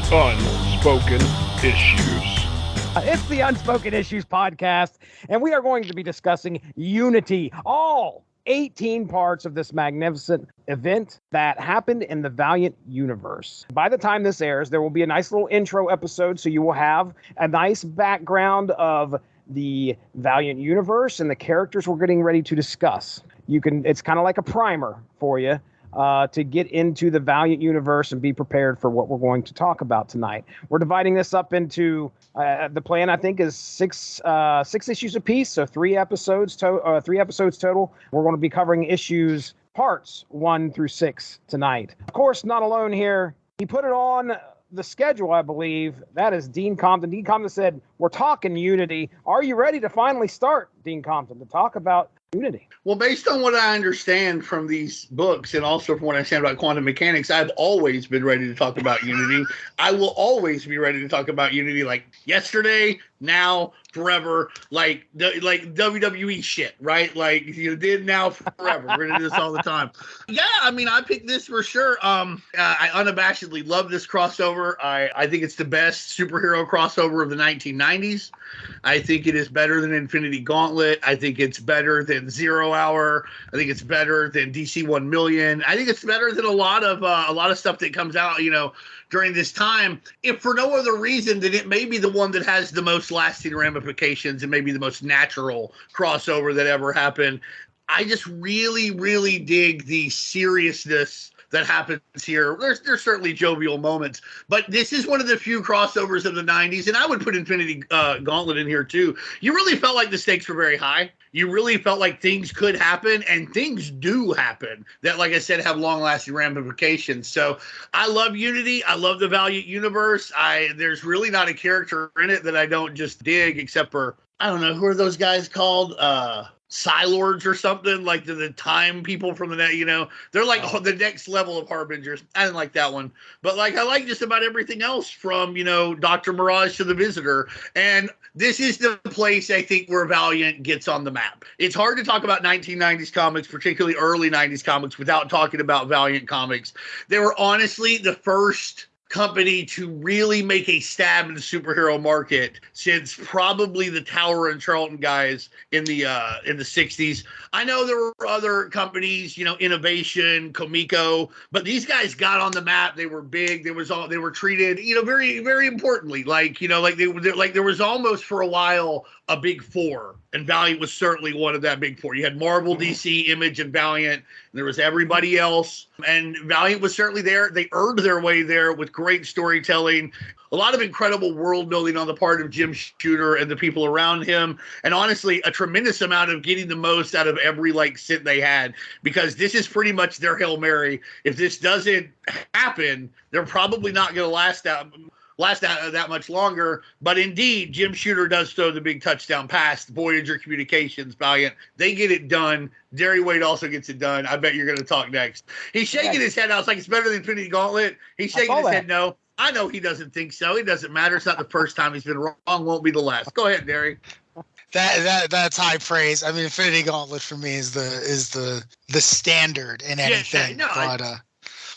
Unspoken Issues. It's the Unspoken Issues podcast, and we are going to be discussing Unity, all 18 parts of this magnificent event that happened in the Valiant universe. By the time this airs, there will be a nice little intro episode, so you will have a nice background of the Valiant universe and the characters we're getting ready to discuss. It's kind of like a primer for you. To get into the Valiant universe and be prepared for what we're going to talk about tonight. We're dividing this up into the plan, I think, is six issues apiece, so three episodes total. We're going to be covering parts 1 through 6 tonight. Of course, not alone here. He put it on the schedule, I believe. That is Dean Compton. Dean Compton said, "We're talking Unity. Are you ready to finally start, Dean Compton, to talk about Unity?" Well, based on what I understand from these books and also from what I understand about quantum mechanics, I've always been ready to talk about Unity. I will always be ready to talk about Unity, like yesterday, now, forever, like WWE shit, right? Like you did, now, forever. We're gonna do this all the time. Yeah, I mean, I picked this for sure. I unabashedly love this crossover. I think it's the best superhero crossover of the 1990s. I think it is better than Infinity Gauntlet. I think it's better than Zero Hour. I think it's better than DC 1 Million. I think it's better than a lot of stuff that comes out, during this time, if for no other reason than it may be the one that has the most lasting ramifications and maybe the most natural crossover that ever happened. I just really, really dig the seriousness that happens here. There's certainly jovial moments, but this is one of the few crossovers of the 90s, and I would put Infinity Gauntlet in here too. You really felt like the stakes were very high. You really felt like things could happen, and things do happen that, like I said, have long-lasting ramifications. So I love Unity. I love the Valiant universe. There's really not a character in it that I don't just dig, except for, I don't know, who are those guys called? Psylords or something, like the time people from the net, they're like the next level of Harbingers. I didn't like that one, but like I like just about everything else from Dr. Mirage to the Visitor. And this is the place I think where Valiant gets on the map. It's hard to talk about 1990s comics, particularly early 90s comics, without talking about Valiant Comics. They were honestly the first company to really make a stab in the superhero market since probably the Tower and Charlton guys in the 60s. I know there were other companies, Innovation, Comico, but these guys got on the map. They were big. They were treated, very, very importantly. There was almost for a while a big four, and Valiant was certainly one of that big four. You had Marvel, DC, Image, and Valiant. And there was everybody else, and Valiant was certainly there. They earned their way there with great storytelling, a lot of incredible world building on the part of Jim Shooter and the people around him, and honestly, a tremendous amount of getting the most out of every cent they had, because this is pretty much their Hail Mary. If this doesn't happen, they're probably not going to last that much longer. But indeed, Jim Shooter does throw the big touchdown pass. Voyager Communications, Valiant, they get it done. Darry Wade also gets it done. I bet you're going to talk next. He's shaking his head. I was like, it's better than Infinity Gauntlet. He's shaking his head no. I know he doesn't think so. It doesn't matter. It's not the first time he's been wrong. Won't be the last. Go ahead, Darry. That's high praise. I mean, Infinity Gauntlet for me is the standard in anything.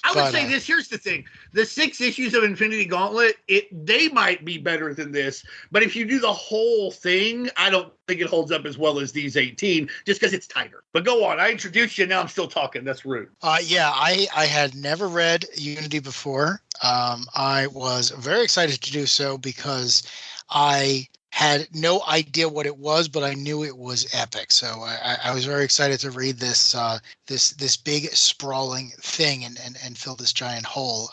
I would say this. Here's the thing: the 6 issues of Infinity Gauntlet, they might be better than this. But if you do the whole thing, I don't think it holds up as well as these 18, just because it's tighter. But go on. I introduced you. Now I'm still talking. That's rude. I had never read Unity before. I was very excited to do so because I had no idea what it was, but I knew it was epic. So I was very excited to read this this big sprawling thing and fill this giant hole.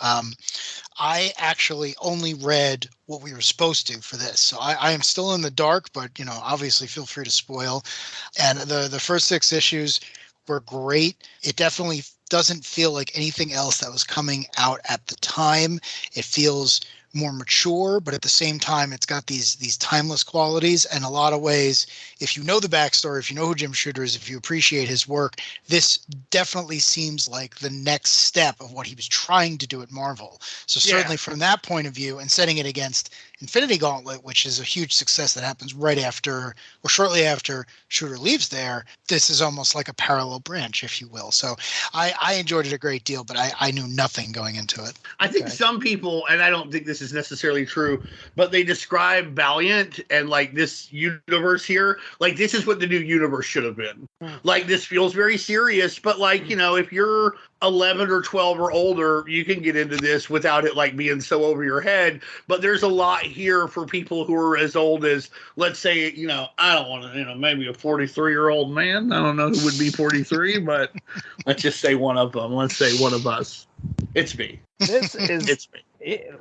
I actually only read what we were supposed to for this. So I am still in the dark, but obviously feel free to spoil. And the first 6 issues were great. It definitely doesn't feel like anything else that was coming out at the time. It feels more mature, but at the same time, it's got these timeless qualities. And a lot of ways, if you know the backstory, if you know who Jim Shooter is, if you appreciate his work, this definitely seems like the next step of what he was trying to do at Marvel. So certainly from that point of view, and setting it against Infinity Gauntlet, which is a huge success that happens right after or shortly after Shooter leaves there, this is almost like a parallel branch, if you will. So I enjoyed it a great deal, but I knew nothing going into it. I think some people, and I don't think this is is necessarily true, but they describe Valiant and like this universe here, like this is what the new universe should have been. Like this feels very serious, but like, you know, if you're 11 or 12 or older, you can get into this without it like being so over your head. But there's a lot here for people who are as old as, let's say, you know, I don't want to, you know, maybe a 43-year-old man. I don't know who would be 43, but let's just say one of them. Let's say one of us. It's me. This is It's me.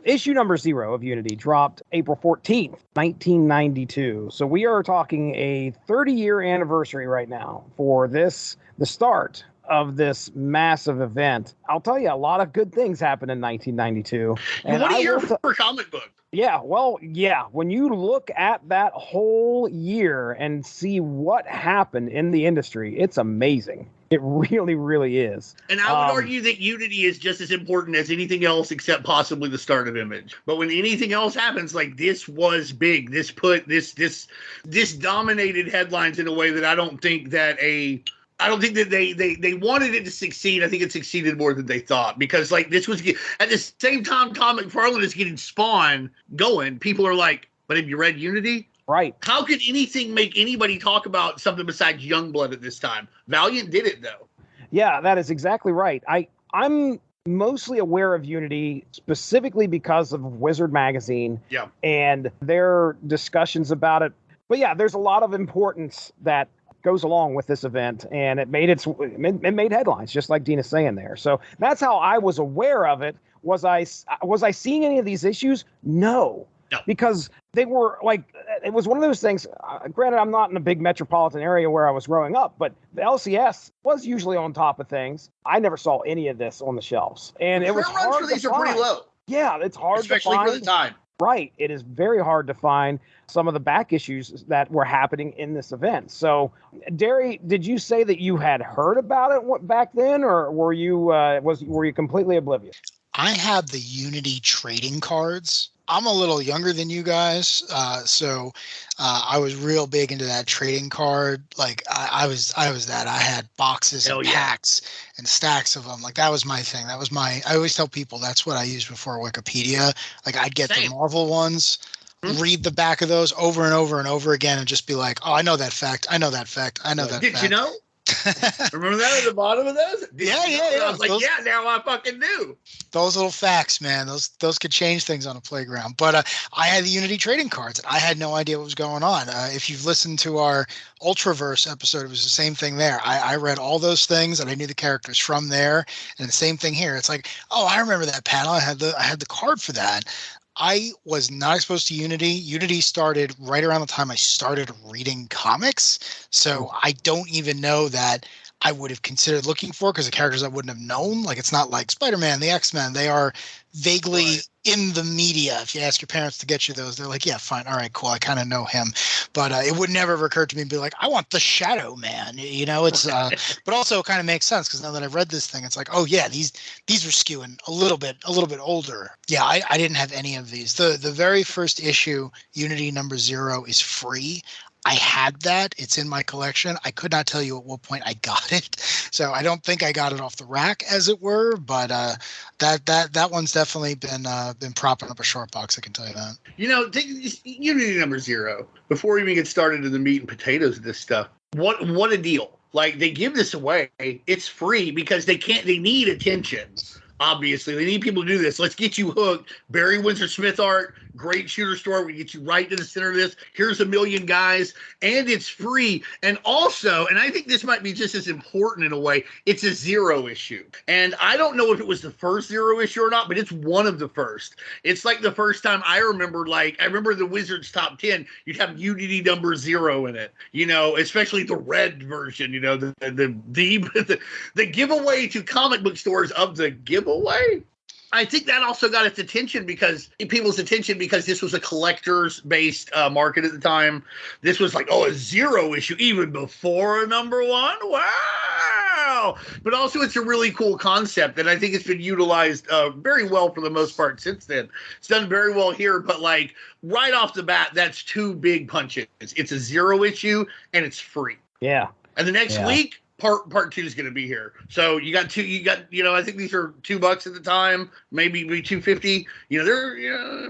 issue number 0 of Unity dropped April 14th, 1992. So we are talking a 30-year anniversary right now for this, the start of this massive event. I'll tell you, a lot of good things happened in 1992. And what a year for comic book. Yeah, well, yeah. When you look at that whole year and see what happened in the industry, it's amazing. It really, really is. And I would argue that Unity is just as important as anything else except possibly the start of Image. But when anything else happens, like this was big. This put this dominated headlines in a way that I don't think that they wanted it to succeed. I think it succeeded more than they thought, because like this was at the same time Tom McFarlane is getting Spawn going. People are like, but have you read Unity? Right. How could anything make anybody talk about something besides Youngblood at this time? Valiant did it though. Yeah, that is exactly right. I'm mostly aware of Unity specifically because of Wizard Magazine and their discussions about it. But yeah, there's a lot of importance that goes along with this event, and it made headlines, just like Dina's saying there. So that's how I was aware of it. Was I seeing any of these issues? No. Because they were like, it was one of those things. Granted, I'm not in a big metropolitan area where I was growing up, but the LCS was usually on top of things. I never saw any of this on the shelves, and it was hard runs for these to are pretty find. low. Yeah, it's hard especially to find. for the time. Right. It is very hard to find some of the back issues that were happening in this event. So, Darry, did you say that you had heard about it back then, or were you were you completely oblivious? I had the Unity trading cards. I'm a little younger than you guys, so I was real big into that trading card. Like I was that. I had boxes and packs and stacks of them. Like that was my thing. That was I always tell people that's what I used before Wikipedia. Like I'd get the Marvel ones, read the back of those over and over and over again, and just be like, oh, I know that fact. I know that fact. I know that fact. Did you know? Remember that at the bottom of those? Yeah. I was like, now I fucking knew. Those little facts, man. Those could change things on a playground. But I had the Unity trading cards. I had no idea what was going on. If you've listened to our Ultraverse episode, it was the same thing there. I read all those things and I knew the characters from there. And the same thing here. It's like, oh, I remember that panel. I had the card for that. I was not exposed to Unity. Unity started right around the time I started reading comics. So I don't even know that I would have considered looking for, because the characters I wouldn't have known. Like it's not like Spider-Man, the X-Men. They are vaguely in the media. If you ask your parents to get you those, they're like, yeah, fine. All right, cool. I kind of know him. But it would never have occurred to me to be like, I want the Shadow Man. You know, it's but also it kind of makes sense, because now that I've read this thing, it's like, oh yeah, these are skewing a little bit older. Yeah, I didn't have any of these. The very first issue, Unity number 0, is free. I had that. It's in my collection. I could not tell you at what point I got it. So I don't think I got it off the rack, as it were, but that one's definitely been propping up a short box, I can tell you that. You know, Unity number 0, before we even get started in the meat and potatoes of this stuff, what a deal. Like, they give this away. It's free because they need attention. Obviously, they need people to do this. Let's get you hooked. Barry Windsor Smith art, great shooter store. We get you right to the center of this. Here's 1 million guys, and it's free. And also, and I think this might be just as important in a way, it's a 0 issue. And I don't know if it was the first 0 issue or not, but it's one of the first. It's like the first time I remember the Wizards top 10, you'd have Unity number 0 in it. You know, especially the red version. You know, the giveaway to comic book stores of the giveaway. I think that also got people's attention because this was a collectors based market at the time. This was like, a 0 issue even before a number 1. Wow. But also it's a really cool concept, and I think it's been utilized very well for the most part since then. It's done very well here, but like right off the bat, that's 2 big punches. It's a 0 issue and it's free. Yeah. And the next week, part 2 is going to be here. So you got I think these are $2 at the time, maybe $2.50.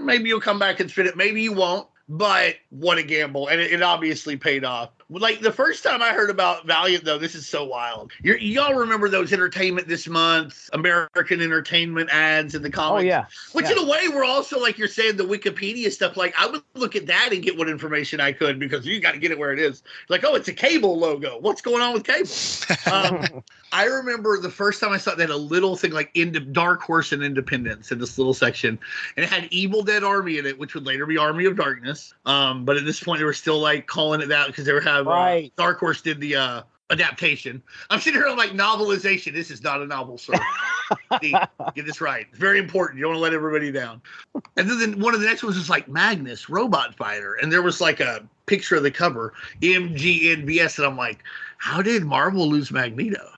Maybe you'll come back and spin it. Maybe you won't. But what a gamble. And it obviously paid off. Like the first time I heard about Valiant, though, this is so wild. Y'all remember those Entertainment This Month, American Entertainment ads in the comics? Oh, yeah. Which in a way were also, like you're saying, the Wikipedia stuff. Like I would look at that and get what information I could because you got to get it where it is. Like, oh, it's a cable logo. What's going on with cable? I remember the first time I saw that a little thing like Dark Horse and Independence in this little section. And it had Evil Dead Army in it, which would later be Army of Darkness. But at this point, they were still like calling it that because they were having Dark Horse did the adaptation. I'm sitting here, I'm like, novelization. This is not a novel, sir. Get this right. It's very important. You don't want to let everybody down. And then one of the next ones was like Magnus, Robot Fighter. And there was like a picture of the cover, MGNVS. And I'm like, how did Marvel lose Magneto?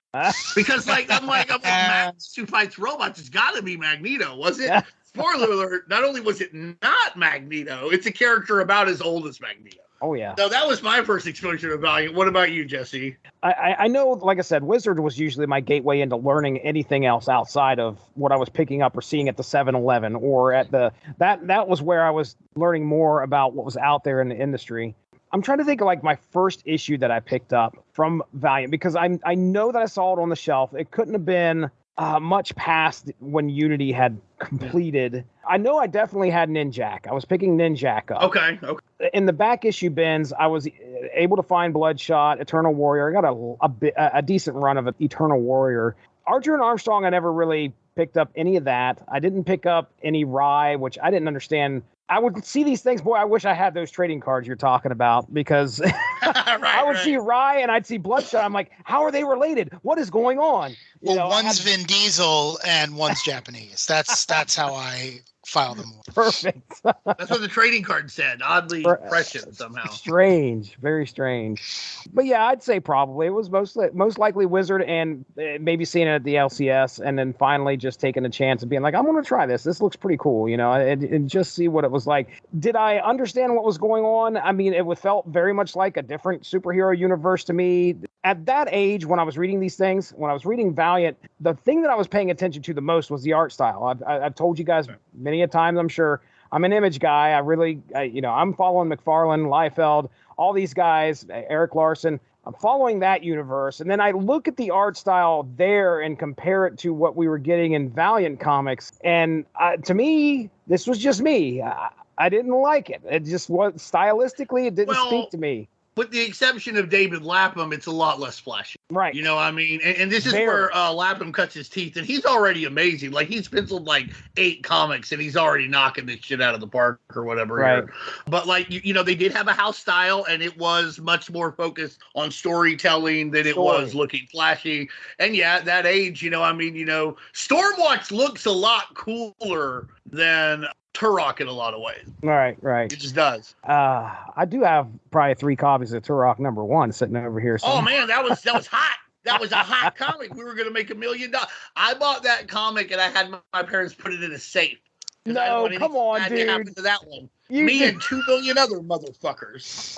Because I'm like, Magnus who fights robots. It's got to be Magneto, was it? Spoiler alert, not only was it not Magneto, it's a character about as old as Magneto. Oh, yeah. So that was my first exposure to Valiant. What about you, Jesse? I know, like I said, Wizard was usually my gateway into learning anything else outside of what I was picking up or seeing at the 7-Eleven or at that was where I was learning more about what was out there in the industry. I'm trying to think of like my first issue that I picked up from Valiant because I know that I saw it on the shelf. It couldn't have been much past when Unity had completed. I know I definitely had Ninjak. I was picking Ninjak up. Okay. In the back issue bins, I was able to find Bloodshot, Eternal Warrior. I got a decent run of Eternal Warrior. Archer and Armstrong, I never really picked up any of that. I didn't pick up any Rye, which I didn't understand. I would see these things. Boy, I wish I had those trading cards you're talking about because I would see Rye and I'd see Bloodshot. I'm like, how are they related? What is going on? One's Vin Diesel and one's Japanese. That's how I file them. Perfect. That's what the trading card said. Oddly prescient somehow. Strange, very strange. But yeah, I'd say probably it was most likely Wizard and maybe seeing it at the LCS and then finally just taking a chance and being like, I'm going to try this. This looks pretty cool, and just see what it was like. Did I understand what was going on? I mean, it felt very much like a different superhero universe to me. At that age, when I was reading these things, when I was reading Valiant, the thing that I was paying attention to the most was the art style. I've told you guys many a times, I'm sure. I'm an Image guy. I'm following McFarlane, Liefeld, all these guys, Eric Larson. I'm following that universe. And then I look at the art style there and compare it to what we were getting in Valiant comics. And to me, this was just me. I didn't like it. It just was stylistically, it didn't speak to me. With the exception of David Lapham, it's a lot less flashy. Right. You know what I mean? And this is where Lapham cuts his teeth, and he's already amazing. Like, he's penciled, 8 comics, and he's already knocking this shit out of the park or whatever. Right. Here. But, they did have a house style, and it was much more focused on storytelling than it was looking flashy. And, yeah, at that age, Stormwatch looks a lot cooler than Turok in a lot of ways. Right. It just does. I do have probably 3 copies of Turok #1 sitting over here. Oh man, that was hot. That was a hot comic. We were going to make $1 million. I bought that comic and I had my parents put it in a safe. No, come on, dude. To happen to that one. Me and 2 million other motherfuckers.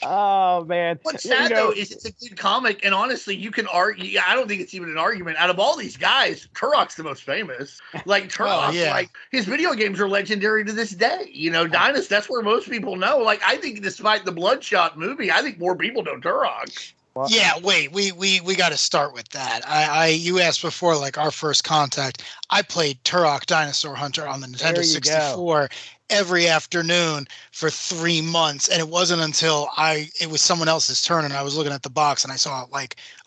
Oh man! What's sad though is it's a good comic, and honestly, you can argue. I don't think it's even an argument. Out of all these guys, Turok's the most famous. Turok, his video games are legendary to this day. Dynasty. That's where most people know. I think despite the Bloodshot movie, I think more people know Turok. Well, yeah, wait, we got to start with that. You asked before, our first contact. I played Turok Dinosaur Hunter on the Nintendo 64 every afternoon for 3 months, and it wasn't until it was someone else's turn and I was looking at the box and I saw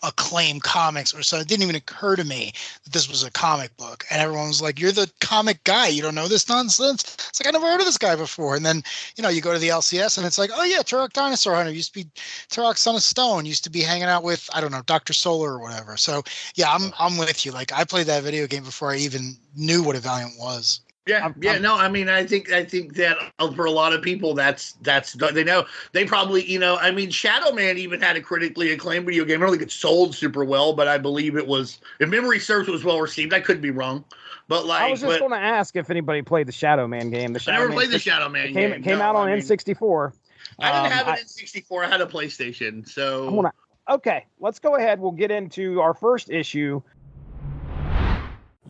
Acclaim Comics or so. It didn't even occur to me that this was a comic book, and everyone was like, "You're the comic guy, you don't know this nonsense." It's like, I never heard of this guy before. And then you go to the LCS and it's like, oh yeah, Turok Dinosaur Hunter used to be Turok Son of Stone, used to be hanging out with, I don't know, Dr. Solar or whatever. So yeah, I'm with you. I played that video game before I even knew what a Valiant was. Yeah, I mean, I think that for a lot of people, that's they know. They probably, Shadow Man even had a critically acclaimed video game. I don't think it sold super well, but I believe it was, if memory serves, it was well received. I could be wrong, but I was just going to ask if anybody played the Shadow Man game. I never played the Shadow Man game. It came out on N64. I didn't have an N64. I had a PlayStation. So okay, let's go ahead. We'll get into our first issue.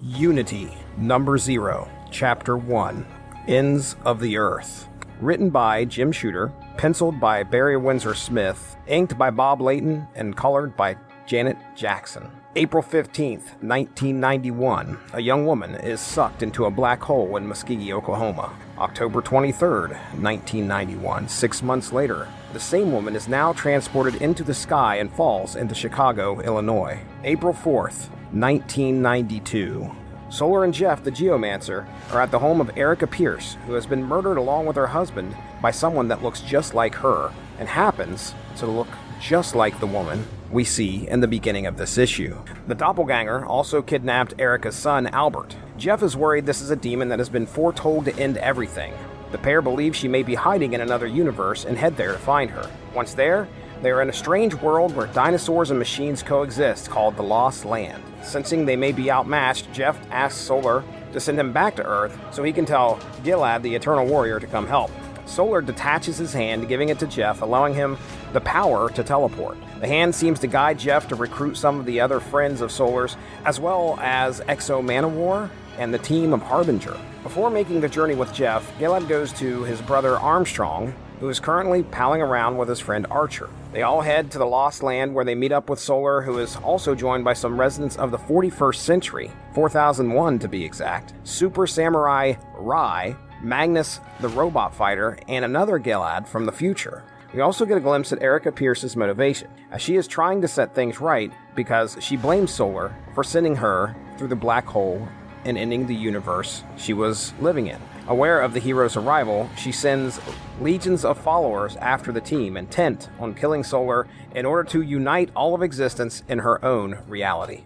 Unity, number 0, chapter 1, Ends of the Earth. Written by Jim Shooter, penciled by Barry Windsor Smith, inked by Bob Layton, and colored by Janet Jackson. April 15th, 1991, a young woman is sucked into a black hole in Muskogee, Oklahoma. October 23rd, 1991, 6 months later, the same woman is now transported into the sky and falls into Chicago, Illinois. April 4th, 1992. Solar and Jeff, the Geomancer, are at the home of Erica Pierce, who has been murdered along with her husband by someone that looks just like her, and happens to look just like the woman we see in the beginning of this issue. The doppelganger also kidnapped Erica's son, Albert. Jeff is worried this is a demon that has been foretold to end everything. The pair believe she may be hiding in another universe and head there to find her. Once there, they are in a strange world where dinosaurs and machines coexist called the Lost Land. Sensing they may be outmatched, Jeff asks Solar to send him back to Earth so he can tell Gilad, the Eternal Warrior, to come help. Solar detaches his hand, giving it to Jeff, allowing him the power to teleport. The hand seems to guide Jeff to recruit some of the other friends of Solar's, as well as Exo Manowar and the team of Harbinger. Before making the journey with Jeff, Gilad goes to his brother Armstrong, who is currently palling around with his friend Archer. They all head to the Lost Land, where they meet up with Solar, who is also joined by some residents of the 41st century, 4001 to be exact, Super Samurai Rai, Magnus the Robot Fighter, and another Gilad from the future. We also get a glimpse at Erica Pierce's motivation, as she is trying to set things right because she blames Solar for sending her through the black hole and ending the universe she was living in. Aware of the hero's arrival, she sends legions of followers after the team, intent on killing Solar in order to unite all of existence in her own reality.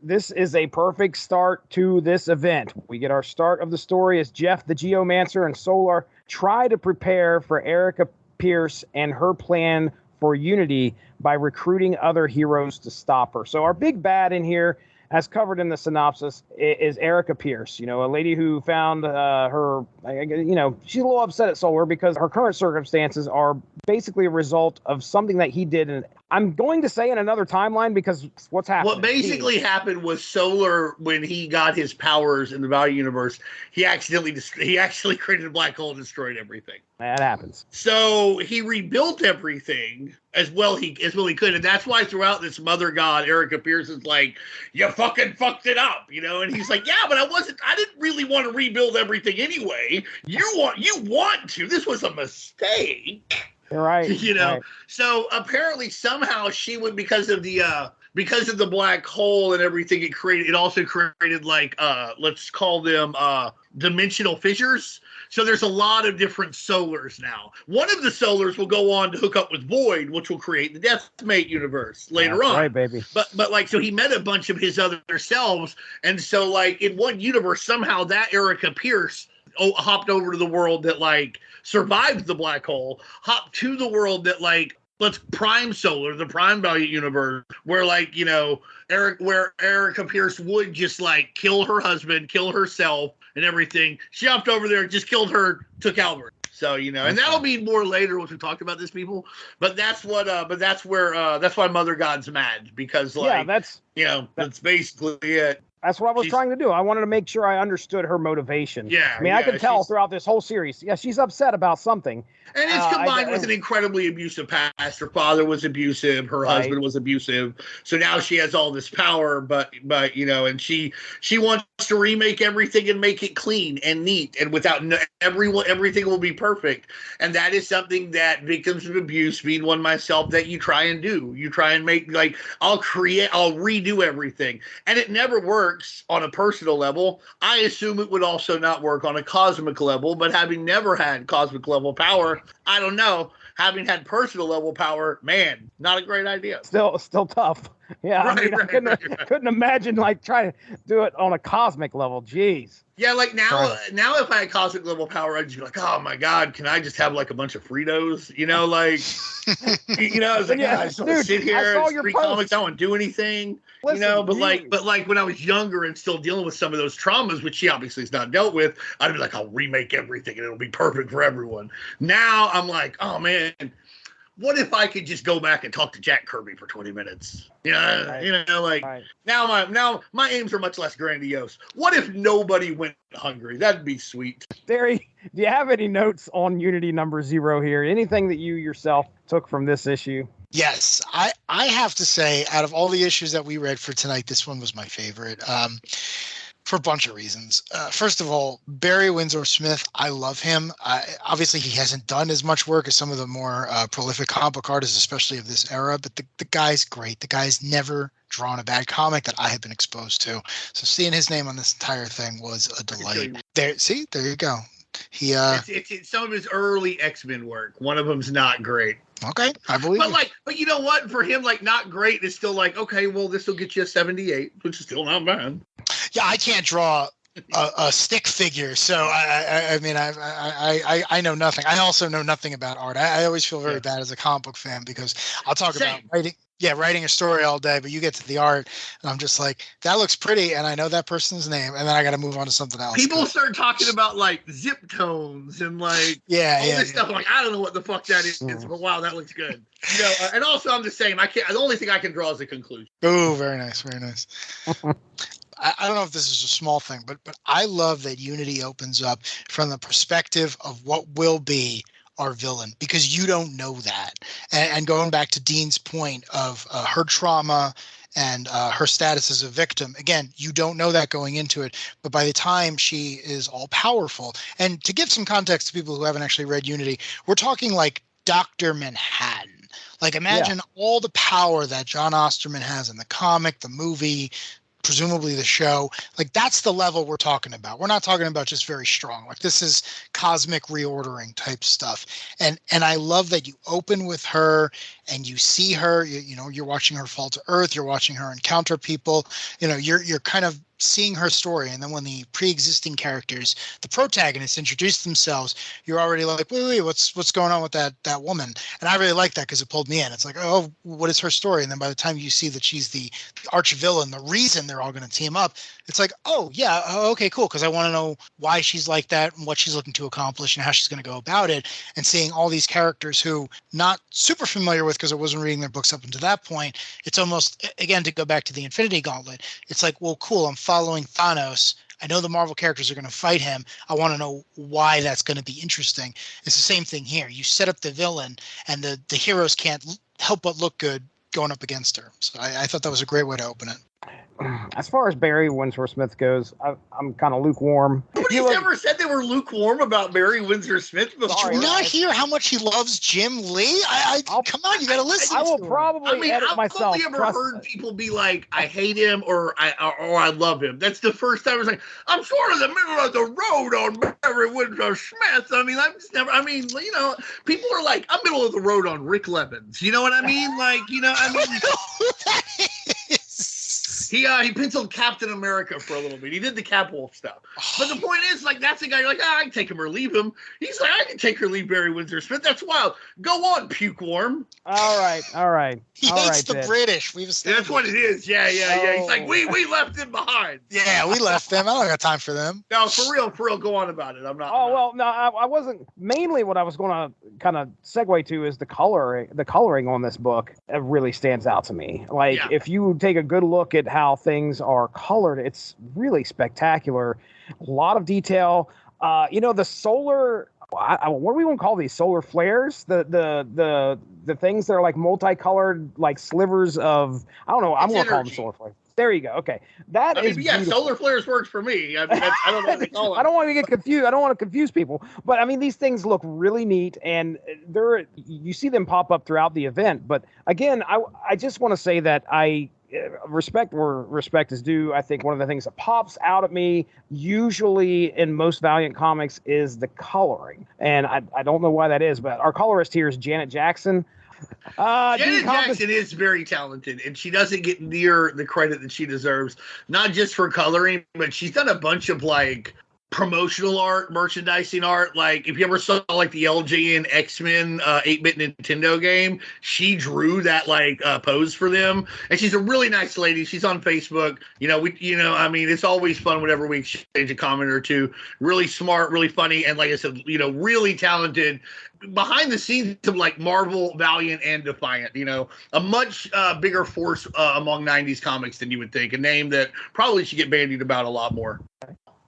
This is a perfect start to this event. We get our start of the story as Jeff, the Geomancer, and Solar try to prepare for Erica Pierce and her plan for Unity by recruiting other heroes to stop her. So our big bad in here, as covered in the synopsis, is Erica Pierce, a lady who found her, she's a little upset at Solar because her current circumstances are basically a result of something that he did. And I'm going to say in another timeline because what's happening. What basically happened was Solar, when he got his powers in the Valiant universe, he actually created a black hole and destroyed everything. That happens. So he rebuilt everything as well he could, and that's why throughout this Mother God, Erica Pierce is like, "You fucking fucked it up," and he's like, "Yeah, but I didn't really want to rebuild everything anyway. You want to. This was a mistake." You're right. Right. So apparently somehow she would, because of the black hole and everything it also created like let's call them dimensional fissures. So there's a lot of different Solars now. One of the Solars will go on to hook up with Void, which will create the Deathmate universe later on. Right, baby. But so he met a bunch of his other selves, and so like in one universe somehow that Erica Pierce hopped over to the world that like survived the black hole, hopped to the world that like let's Prime Solar, the Prime Valiant universe, where like where Erica Pierce would just like kill her husband, kill herself, and everything. She hopped over there, just killed her, took Albert. So and that'll be more later once we talked about this, people. But that's what. That's why Mother God's mad, because like that's basically it. That's what I was trying to do. I wanted to make sure I understood her motivation. Yeah. I mean, I could tell throughout this whole series. Yeah, she's upset about something. And it's combined with an incredibly abusive past. Her father was abusive. Her husband was abusive. So now she has all this power, but and she wants to remake everything and make it clean and neat and without everything will be perfect. And that is something that victims of abuse, being one myself, that you try and do. You try and make like I'll redo everything, and it never works on a personal level. I assume it would also not work on a cosmic level. But having never had cosmic level power, I don't know having had personal level power, man, not a great idea. Still tough. Yeah, I mean, I couldn't imagine like trying to do it on a cosmic level. Jeez. Yeah, like now if I had cosmic level power, I'd just be like, oh my god, can I just have like a bunch of Fritos? You know, like, I was like, I just want to sit here and read comics. I don't want to do anything. Listen, but like when I was younger and still dealing with some of those traumas, which she obviously has not dealt with, I'd be like, I'll remake everything and it'll be perfect for everyone. Now I'm like, oh man, what if I could just go back and talk to Jack Kirby for 20 minutes? Right. Now my aims are much less grandiose. What if nobody went hungry? That'd be sweet. Darry, do you have any notes on Unity number 0 here? Anything that you yourself took from this issue? Yes, I have to say, out of all the issues that we read for tonight, this one was my favorite. For a bunch of reasons. First of all, Barry Windsor Smith, I love him. Obviously, he hasn't done as much work as some of the more prolific comic book artists, especially of this era, but the guy's great. The guy's never drawn a bad comic that I have been exposed to. So seeing his name on this entire thing was a delight. There you go. It's some of his early X-Men work. One of them's not great. Okay, I believe. But you know what? For him, like, not great is still like, okay, well, this will get you a 78, which is still not bad. Yeah, I can't draw a stick figure, so I mean, I know nothing. I also know nothing about art. I always feel very bad as a comic book fan because I'll talk about writing a story all day, but you get to the art, and I'm just like, that looks pretty, and I know that person's name, and then I got to move on to something else. People start talking about like zip tones and like all this stuff. Like, I don't know what the fuck that is, but wow, that looks good. And also I'm just saying, the only thing I can draw is a conclusion. Oh, very nice, very nice. I don't know if this is a small thing, but I love that Unity opens up from the perspective of what will be our villain, because you don't know that. And going back to Dean's point of her trauma and her status as a victim, again, you don't know that going into it, but by the time she is all powerful, and to give some context to people who haven't actually read Unity, we're talking like Dr. Manhattan. Like, imagine all the power that John Osterman has in the comic, the movie, presumably the show. Like, that's the level we're talking about. We're not talking about just very strong. Like, this is cosmic reordering type stuff. And I love that you open with her and you see her, you're watching her fall to earth, you're watching her encounter people, you're kind of seeing her story. And then when the pre-existing characters, the protagonists, introduce themselves, you're already like, wait, what's going on with that woman? And I really like that because it pulled me in. It's like, oh, what is her story? And then by the time you see that she's the arch villain, the reason they're all going to team up, it's like, oh yeah, okay, cool. Because I want to know why she's like that and what she's looking to accomplish and how she's going to go about it. And seeing all these characters who not super familiar with, because I wasn't reading their books up until that point, it's almost, again, to go back to the Infinity Gauntlet, it's like, well, cool, I'm following Thanos. I know the Marvel characters are going to fight him. I want to know why that's going to be interesting. It's the same thing here. You set up the villain, and the heroes can't help but look good going up against her. So I thought that was a great way to open it. As far as Barry Windsor Smith goes, I'm kind of lukewarm. Nobody's ever said they were lukewarm about Barry Windsor Smith before. Did you not hear how much he loves Jim Lee? Come on, you got to listen. I will probably edit myself. I've only ever heard people be like, I hate him or I love him. That's the first time I was like, I'm sort of the middle of the road on Barry Windsor Smith. I mean, people are like, I'm middle of the road on Rick Levens. You know what I mean? Like, I don't know who that is. He penciled Captain America for a little bit. He did the Cap Wolf stuff. But the point is, like, that's the guy you're like, I can take him or leave him. He's like, I can take or leave Barry Windsor Smith. That's wild. Go on, puke worm. All right. He hates the British. That's what it is. Yeah. He's like, we left him behind. Yeah, we left them. I don't got time for them. No, for real, go on about it. I'm not. Well, no, I wasn't. Mainly what I was going to kind of segue to is the coloring on this book. It really stands out to me. Like, if you take a good look at how things are colored, it's really spectacular. A lot of detail. The solar, what do we want to call these? Solar flares? The things that are like multicolored, like slivers of, I don't know. I'm going to call them solar flares. There you go. Okay. Solar flares works for me. I mean, I don't know what they call it. I don't want to get confused. I don't want to confuse people. But I mean, these things look really neat, and you see them pop up throughout the event. But again, I just want to say that respect where respect is due. I think one of the things that pops out at me, usually in most Valiant comics, is the coloring. And I don't know why that is, but our colorist here is Janet Jackson. Janet Jackson is very talented, and she doesn't get near the credit that she deserves, not just for coloring, but she's done a bunch of like promotional art, merchandising art. Like if you ever saw like the LJ and X-Men 8-bit Nintendo game, she drew that like pose for them, and she's a really nice lady. She's on Facebook. I mean, it's always fun whenever we exchange a comment or two. Really smart, really funny, and like I said, really talented. Behind the scenes of like Marvel, Valiant, and Defiant, a much bigger force among 90s comics than you would think. A name that probably should get bandied about a lot more.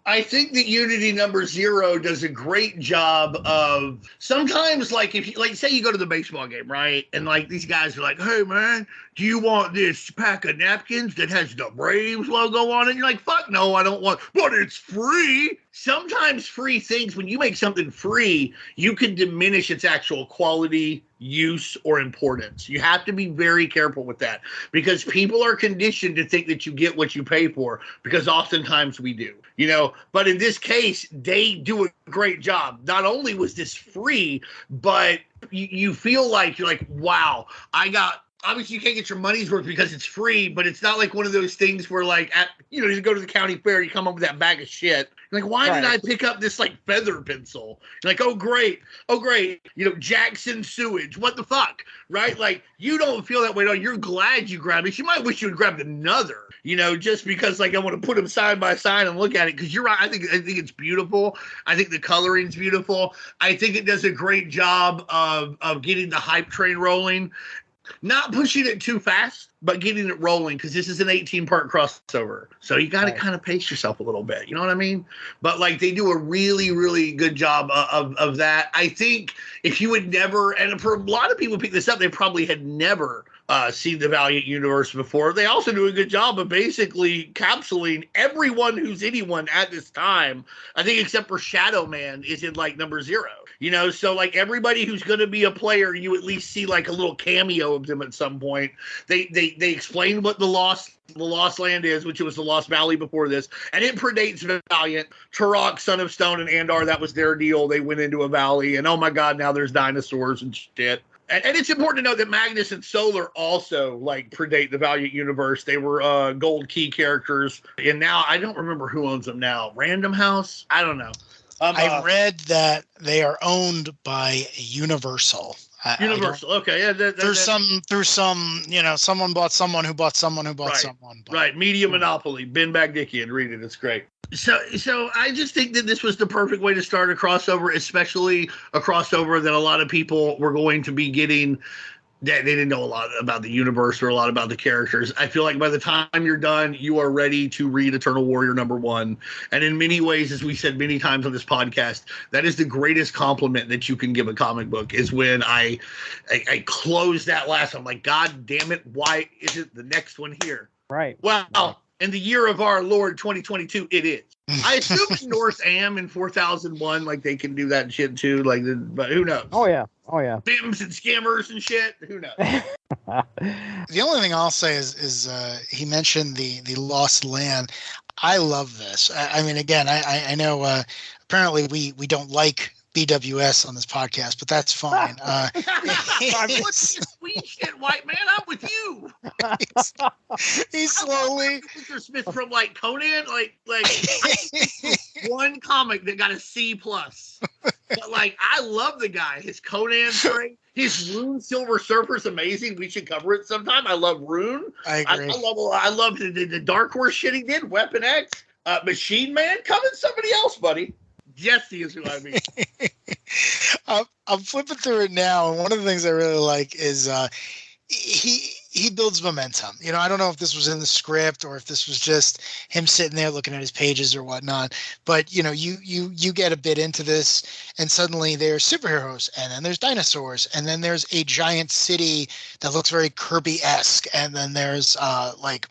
I think that Unity #0 does a great job of sometimes, like if you like say you go to the baseball game, right? And like these guys are like, "Hey man, do you want this pack of napkins that has the Braves logo on it?" And you're like, "Fuck no, I don't want," but it's free. Sometimes free things, when you make something free, you can diminish its actual quality, use, or importance. You have to be very careful with that because people are conditioned to think that you get what you pay for, because oftentimes we do, but in this case, they do a great job. Not only was this free, but you feel like you're like, wow, obviously you can't get your money's worth because it's free, but it's not like one of those things where like you go to the county fair, you come up with that bag of shit. You're like, why did I pick up this like feather pencil? You're like, oh great. Jackson sewage. What the fuck? Right? Like you don't feel that way. No, you're glad you grabbed it. You might wish you had grabbed another, just because like I want to put them side by side and look at it. Because you're right. I think it's beautiful. I think the coloring's beautiful. I think it does a great job of getting the hype train rolling. Not pushing it too fast, but getting it rolling, because this is an 18-part crossover. So you got to kind of pace yourself a little bit. You know what I mean? But like they do a really, really good job of that. I think if you would never, and for a lot of people pick this up, they probably had never seen the Valiant universe before. They also do a good job of basically capsuling everyone who's anyone at this time. I think except for Shadow Man is in like #0. So like everybody who's going to be a player, you at least see like a little cameo of them at some point. They explain what the Lost Land is, which was the Lost Valley before this, and it predates Valiant. Turok, Son of Stone, and Andar, that was their deal. They went into a valley, and oh my god, now there's dinosaurs and shit. And it's important to note that Magnus and Solar also like predate the Valiant universe. They were gold key characters, and now I don't remember who owns them now. Random House? I don't know. I read that they are owned by Universal. Universal, okay, yeah. Through some, someone bought someone who bought someone who bought someone. But, right, Media Monopoly. Ben Bagdickian, read it. It's great. So I just think that this was the perfect way to start a crossover, especially a crossover that a lot of people were going to be getting. They didn't know a lot about the universe or a lot about the characters. I feel like by the time you're done, you are ready to read Eternal Warrior #1. And in many ways, as we said many times on this podcast, that is the greatest compliment that you can give a comic book, is when I close that last. I'm like, God damn it, why isn't the next one here? Right. Well, in the year of our Lord 2022, it is. I assume in North Am in 4001, like they can do that shit too. Like, but who knows? Oh yeah. Bims and scammers and shit. Who knows? The only thing I'll say is he mentioned the Lost Land. I love this. I mean, again, I know apparently we don't like BWS on this podcast, but that's fine. What's this sweet shit, white man? I'm with you. He's slowly. Mr. Smith from like Conan, like one comic that got a C+. But like, I love the guy. His Conan's great. His Rune Silver Surfer's amazing. We should cover it sometime. I love Rune. I agree. I love the Dark Horse shit he did. Weapon X, Machine Man. Come in somebody else, buddy. Jesse is who I mean. I'm flipping through it now, and one of the things I really like is he builds momentum. I don't know if this was in the script or if this was just him sitting there looking at his pages or whatnot. But you get a bit into this, and suddenly there's superheroes, and then there's dinosaurs, and then there's a giant city that looks very Kirby-esque, and then there's like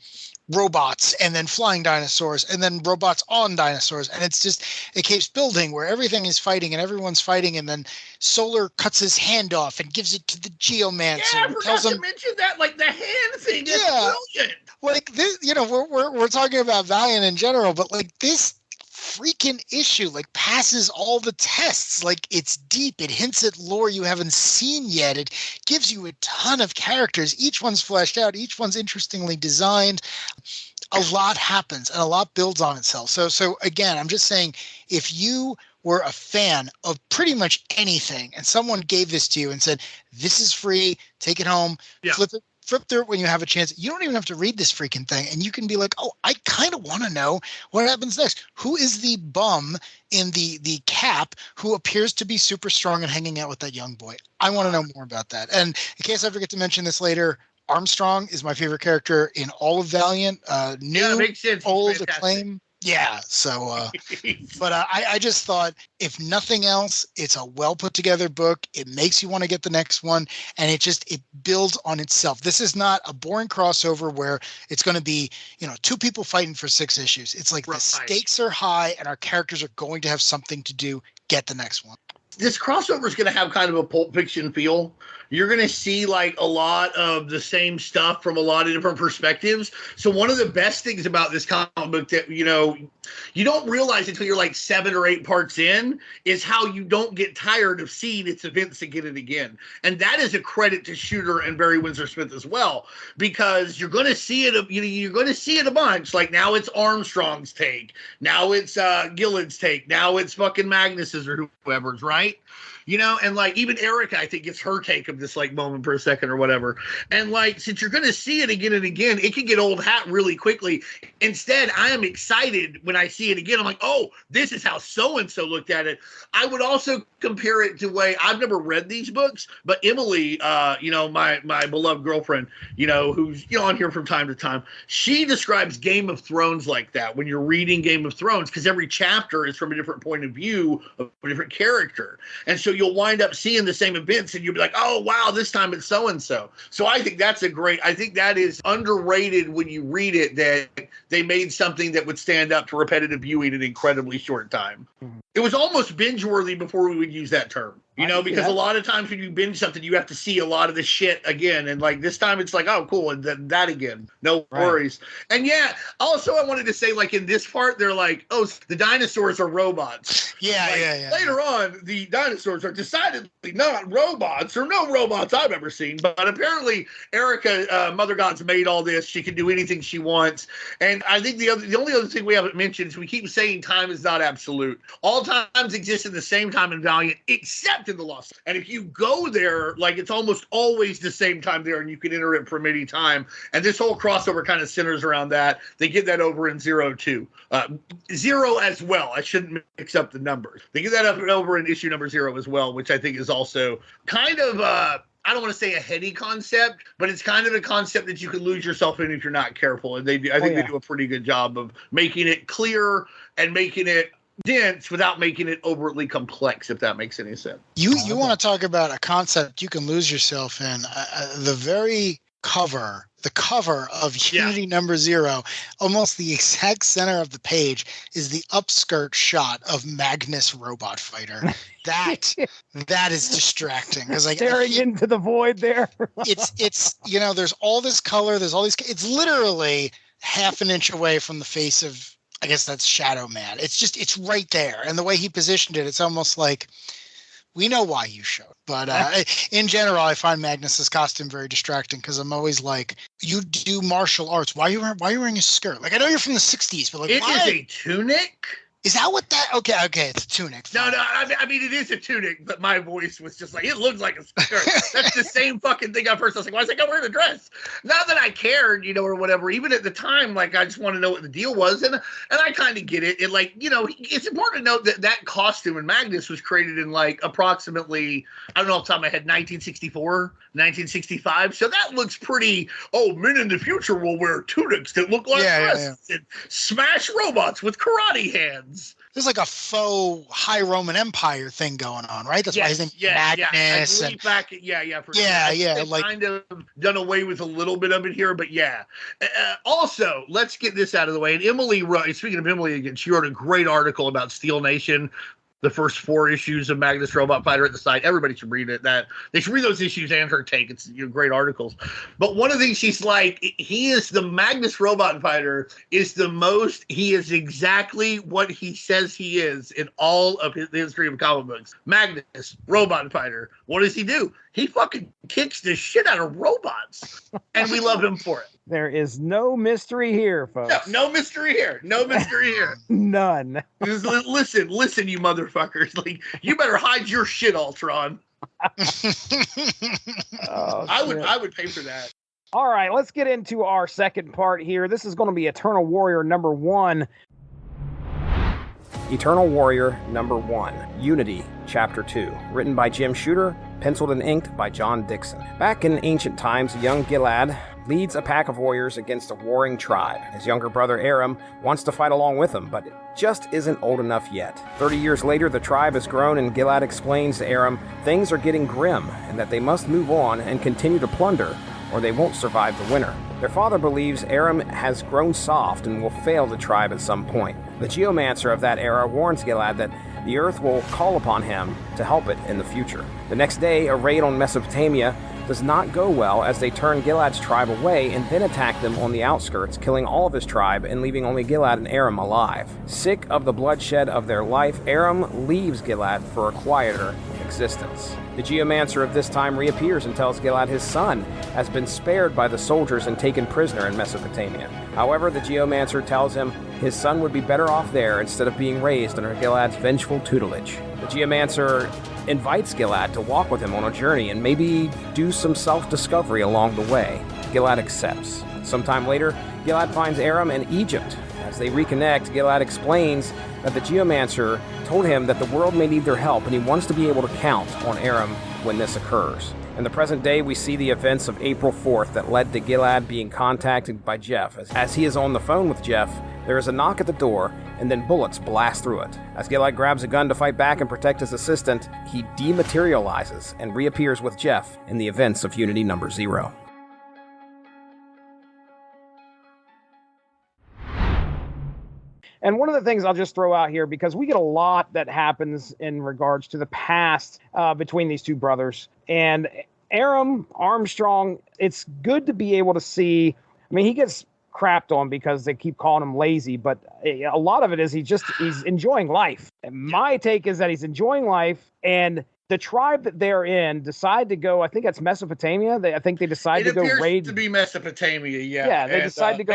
robots, and then flying dinosaurs, and then robots on dinosaurs, and it keeps building where everything is fighting and everyone's fighting, and then Solar cuts his hand off and gives it to the Geomancer. Yeah, I forgot to mention that, like the hand thing is brilliant. like this, we're talking about Valiant in general, but like this freaking issue like passes all the tests. Like it's deep, it hints at lore you haven't seen yet, it gives you a ton of characters, each one's fleshed out, each one's interestingly designed. A lot happens and a lot builds on itself. So again, I'm just saying, if you were a fan of pretty much anything and someone gave this to you and said, this is free, take it home, flip through it when you have a chance. You don't even have to read this freaking thing. And you can be like, oh, I kind of want to know what happens next. Who is the bum in the cap who appears to be super strong and hanging out with that young boy? I want to know more about that. And in case I forget to mention this later, Armstrong is my favorite character in all of Valiant. New, makes sense. old, acclaim. Yeah. So, but I just thought, if nothing else, it's a well put together book. It makes you want to get the next one, and it builds on itself. This is not a boring crossover where it's going to be, two people fighting for 6 issues. It's like the stakes are high, and our characters are going to have something to do. Get the next one. This crossover is going to have kind of a Pulp Fiction feel. You're going to see like a lot of the same stuff from a lot of different perspectives. So one of the best things about this comic book that, you don't realize until you're like 7 or 8 parts in is how you don't get tired of seeing its events again and again. And that is a credit to Shooter and Barry Windsor Smith as well, because you're going to see it, you're going to see it a bunch. Like now it's Armstrong's take. Now it's Gillen's take. Now it's fucking Magnus's or whoever's, right? And like even Erica, I think, gets her take of this like moment per second or whatever. And like, since you're going to see it again and again, it can get old hat really quickly. Instead, I am excited when I see it again. I'm like, oh, this is how so-and-so looked at it. I would also compare it to way I've never read these books, but Emily, my beloved girlfriend, who's on here from time to time, she describes Game of Thrones like that when you're reading Game of Thrones, because every chapter is from a different point of view of a different character. And so you'll wind up seeing the same events and you'll be like, oh, wow, this time it's so-and-so. So I think I think that is underrated when you read it, that they made something that would stand up to repetitive viewing in an incredibly short time. Mm-hmm. It was almost binge-worthy before we would use that term. Because a lot of times when you binge something, you have to see a lot of the shit again. And like this time it's like, oh, cool. And then that again. No worries. And yeah, also I wanted to say, like in this part, they're like, oh, the dinosaurs are robots. Yeah. Later on, the dinosaurs are decidedly not robots, or no robots I've ever seen. But apparently Erica, Mother God's made all this. She can do anything she wants. And I think the only other thing we haven't mentioned is we keep saying time is not absolute. All times exist in the same time in Valiant, except in the Lost. And if you go there, like it's almost always the same time there, and you can enter it from any time. And this whole crossover kind of centers around that. They get that over in 0 too. 0 as well. I shouldn't mix up the numbers. They get that up and over in issue number 0 as well, which I think is also kind of I don't want to say a heady concept, but it's kind of a concept that you can lose yourself in if you're not careful. And they do a pretty good job of making it clear and making it dense without making it overtly complex, if that makes any sense. You want to talk about a concept you can lose yourself in. The very cover of Unity number 0, almost the exact center of the page, is the upskirt shot of Magnus Robot Fighter. That is distracting. Because like staring into the void there. it's there's all this color, there's all these. It's literally half an inch away from the face of, I guess that's Shadow Man. It's right there. And the way he positioned it, it's almost like, we know why you showed. But in general, I find Magnus's costume very distracting, because I'm always like, you do martial arts. Why are you wearing a skirt? Like, I know you're from the 60s, but like, why? It is a tunic? Is that what that? Okay, it's a tunic. No, I mean, it is a tunic, but my voice was just like, it looks like a skirt. That's the same fucking thing at first. I was like, why is that guy wearing a dress? Not that I cared, or whatever. Even at the time, like, I just want to know what the deal was. And I kind of get it. And like, it's important to note that costume in Magnus was created in like approximately, I don't know off the top of my head, 1964, 1965. So that looks pretty, men in the future will wear tunics that look like dresses and smash robots with karate hands. There's like a faux high Roman Empire thing going on, right? That's why his name Magnus. For sure. Like kind of done away with a little bit of it here, but yeah. Also, let's get this out of the way. And Emily wrote, speaking of Emily again, she wrote a great article about Steel Nation. the first 4 issues of Magnus Robot Fighter at the site. Everybody should read it. That they should read those issues and her take. It's great articles. But one of the things she's like, he is the Magnus Robot Fighter is the most. He is exactly what he says he is in all of the history of comic books. Magnus Robot Fighter. What does he do? He fucking kicks the shit out of robots, and we love him for it. There is no mystery here, folks. No mystery here. No mystery here. None. Just listen, you motherfuckers. Like, you better hide your shit, Ultron. I would pay for that. All right, let's get into our second part here. This is going to be Eternal Warrior number 1. Eternal Warrior number 1, Unity, Chapter 2, written by Jim Shooter, penciled and inked by John Dixon. Back in ancient times, young Gilad leads a pack of warriors against a warring tribe. His younger brother Aram wants to fight along with him, but just isn't old enough yet. 30 years later, the tribe has grown, and Gilad explains to Aram things are getting grim and that they must move on and continue to plunder, or they won't survive the winter. Their father believes Aram has grown soft and will fail the tribe at some point. The geomancer of that era warns Gilad that the earth will call upon him to help it in the future. The next day, a raid on Mesopotamia does not go well as they turn Gilad's tribe away and then attack them on the outskirts, killing all of his tribe and leaving only Gilad and Aram alive. Sick of the bloodshed of their life, Aram leaves Gilad for a quieter existence. The geomancer of this time reappears and tells Gilad his son has been spared by the soldiers and taken prisoner in Mesopotamia. However, the geomancer tells him his son would be better off there instead of being raised under Gilad's vengeful tutelage. The geomancer invites Gilad to walk with him on a journey and maybe do some self-discovery along the way. Gilad accepts. Sometime later, Gilad finds Aram in Egypt. As they reconnect, Gilad explains that the geomancer told him that the world may need their help and he wants to be able to count on Aram when this occurs. In the present day, we see the events of April 4th that led to Gilad being contacted by Jeff. As he is on the phone with Jeff, there is a knock at the door, and then bullets blast through it. As Gilad grabs a gun to fight back and protect his assistant, he dematerializes and reappears with Jeff in the events of Unity number 0. And one of the things I'll just throw out here, because we get a lot that happens in regards to the past between these two brothers. And Aram Armstrong, it's good to be able to see. I mean, he gets crapped on because they keep calling him lazy, but a lot of it is he's enjoying life. And my take is that he's enjoying life, and the tribe that they're in decide to go. I think that's Mesopotamia. I think they decide to go raid. It appears to be Mesopotamia. Yeah. Yeah, they decide to go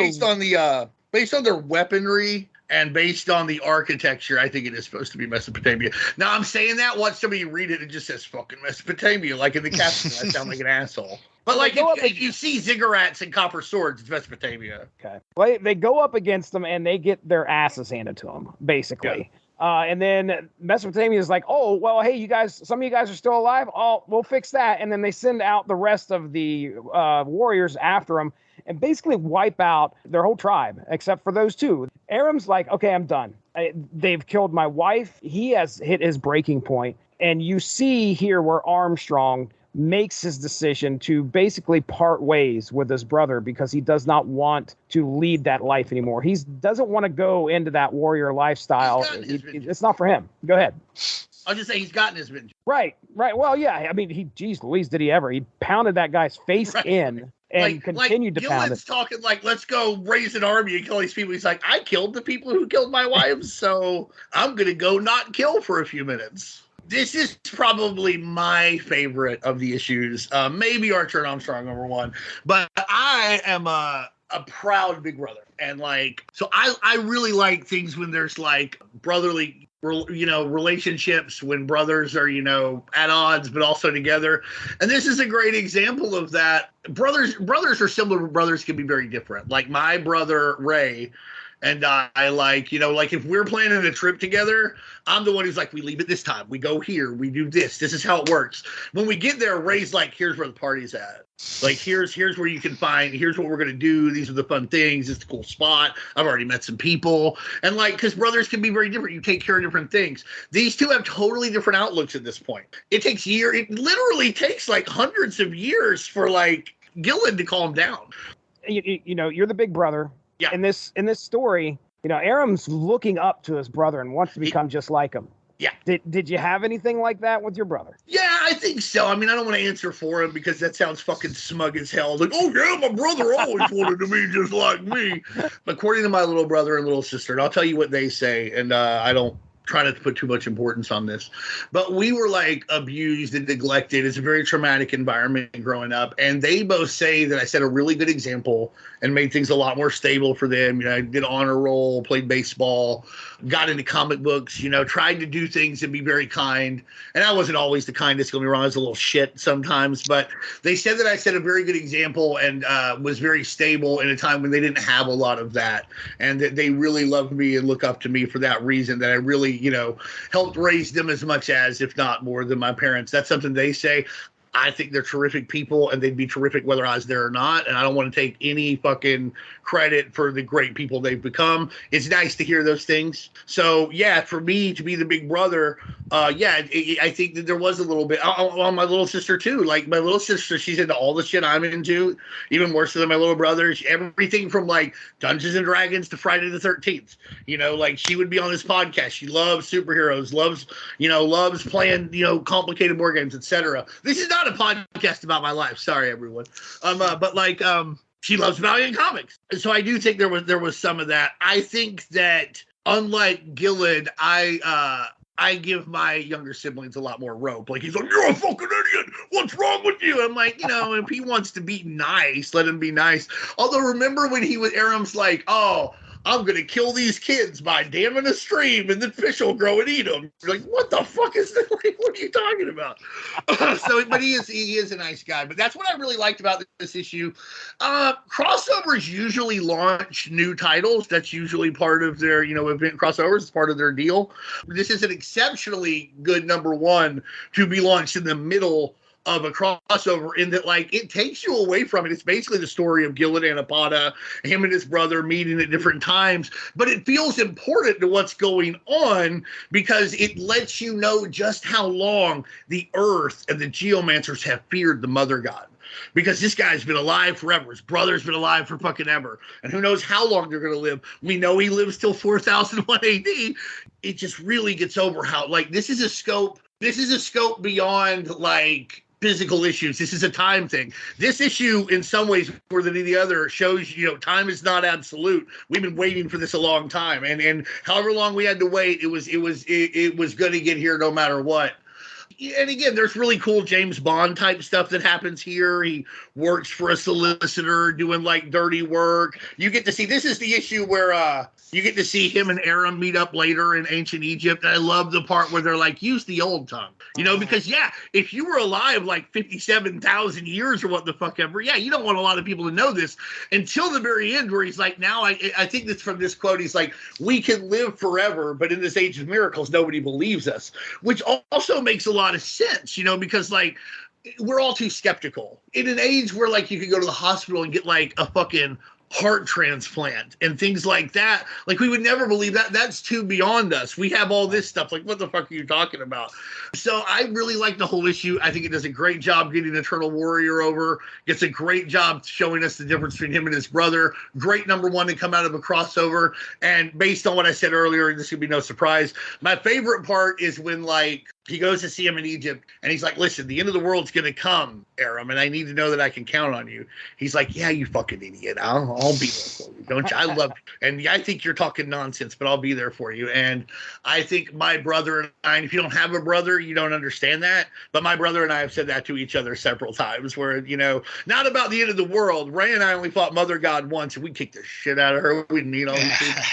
based on their weaponry. And based on the architecture, I think it is supposed to be Mesopotamia. Now, I'm saying that, watch somebody read it, it just says fucking Mesopotamia, like in the caption. I sound like an asshole. But like, if you see ziggurats and copper swords, it's Mesopotamia. Okay. Well, they go up against them, and they get their asses handed to them, basically. Yeah. And then Mesopotamia is like, oh, well, hey, you guys, some of you guys are still alive? Oh, we'll fix that. And then they send out the rest of the warriors after them and basically wipe out their whole tribe, except for those two. Aram's like, okay, I'm done. They've killed my wife. He has hit his breaking point. And you see here where Armstrong makes his decision to basically part ways with his brother because he does not want to lead that life anymore. He doesn't want to go into that warrior lifestyle. It's not for him. Go ahead. I'll just say he's gotten his vengeance. Right. Well, yeah. I mean, geez Louise, did he ever? He pounded that guy's face in. And continued to pound it. Talking like, let's go raise an army and kill these people. He's like, I killed the people who killed my wives, so I'm going to go not kill for a few minutes. This is probably my favorite of the issues. Maybe Archer and Armstrong number 1. But I am a proud big brother. And like, so I really like things when there's like brotherly relationships, when brothers are, at odds, but also together. And this is a great example of that. Brothers are similar, but brothers can be very different. Like my brother, Ray, and I like, if we're planning a trip together, I'm the one who's like, we leave at this time. We go here. We do this. This is how it works. When we get there, Ray's like, here's where the party's at. Like, here's where you can find, here's what we're going to do. These are the fun things. It's a cool spot. I've already met some people. And like, because brothers can be very different. You take care of different things. These two have totally different outlooks at this point. It takes years. It literally takes like hundreds of years for like Gillen to calm down. You're the big brother. Yeah. In this story, Aram's looking up to his brother and wants to become just like him. Yeah. Did you have anything like that with your brother? Yeah, I think so. I mean, I don't want to answer for him because that sounds fucking smug as hell. Like, oh yeah, my brother always wanted to be just like me. According to my little brother and little sister, and I'll tell you what they say, and I don't try not to put too much importance on this, but we were like abused and neglected. It's a very traumatic environment growing up, and they both say that I set a really good example and made things a lot more stable for them. You know, I did honor roll, played baseball, got into comic books, you know, tried to do things and be very kind. And I wasn't always the kindest, don't get me wrong, I was a little shit sometimes, but they said that I set a very good example and was very stable in a time when they didn't have a lot of that. And that they really loved me and look up to me for that reason, that I really, you know, helped raise them as much as, if not more than my parents. That's something they say. I think they're terrific people, and they'd be terrific whether I was there or not. And I don't want to take any fucking credit for the great people they've become. It's nice to hear those things. So yeah, for me to be the big brother, I think that there was a little bit on my little sister too. Like my little sister, she's into all the shit I'm into, even more so than my little brother. Everything from like Dungeons and Dragons to Friday the 13th. You know, like she would be on this podcast. She loves superheroes, loves playing, you know, complicated board games, etc. This is not a podcast about my life. Sorry, everyone. She loves Valiant comics. And so I do think there was some of that. I think that unlike Gillen, I give my younger siblings a lot more rope. Like he's like, you're a fucking idiot. What's wrong with you? I'm like, you know, if he wants to be nice, let him be nice. Although remember when Aram's like, oh, I'm going to kill these kids by damming a stream and then fish will grow and eat them. You're like, what the fuck is that? Like, what are you talking about? But he is a nice guy. But that's what I really liked about this issue. Crossovers usually launch new titles. That's usually part of their, you know, event crossovers. It's part of their deal. This is an exceptionally good number one to be launched in the middle of a crossover, in that like it takes you away from it. It's basically the story of Gillen and Apada, him and his brother meeting at different times, but it feels important to what's going on because it lets you know just how long the Earth and the Geomancers have feared the Mother God. Because this guy's been alive forever. His brother's been alive for fucking ever. And who knows how long they're going to live. We know he lives till 4001 AD. It just really gets over how, like, this is a scope beyond, like, physical issues. This is a time thing. This issue, in some ways, more than any other, shows, you know, time is not absolute. We've been waiting for this a long time, and however long we had to wait, it was going to get here no matter what. And again, there's really cool James Bond type stuff that happens here. He works for a solicitor doing like dirty work. You get to see, this is the issue where you get to see him and Aram meet up later in ancient Egypt. And I love the part where they're like, use the old tongue, you know, because yeah, if you were alive like 57,000 years or what the fuck ever, yeah, you don't want a lot of people to know this until the very end where he's like, now I think that's from this quote. He's like, we can live forever, but in this age of miracles, nobody believes us, which also makes a lot of sense, you know, because like we're all too skeptical in an age where like you could go to the hospital and get like a fucking heart transplant and things like that. Like we would never believe that. That's too beyond us. We have all this stuff. Like, what the fuck are you talking about? So I really like the whole issue. I think it does a great job getting Eternal Warrior over. Gets a great job showing us the difference between him and his brother. Great number one to come out of a crossover. And based on what I said earlier, this would be no surprise. My favorite part is when like he goes to see him in Egypt and he's like, listen, the end of the world's going to come, Aram, and I need to know that I can count on you. He's like, yeah, you fucking idiot. I'll be there for you. Don't you? I love you. And I think you're talking nonsense, but I'll be there for you. And I think my brother and I, if you don't have a brother, you don't understand that. But my brother and I have said that to each other several times where, you know, not about the end of the world. Ray and I only fought Mother God once and we kicked the shit out of her. We didn't meet all these people.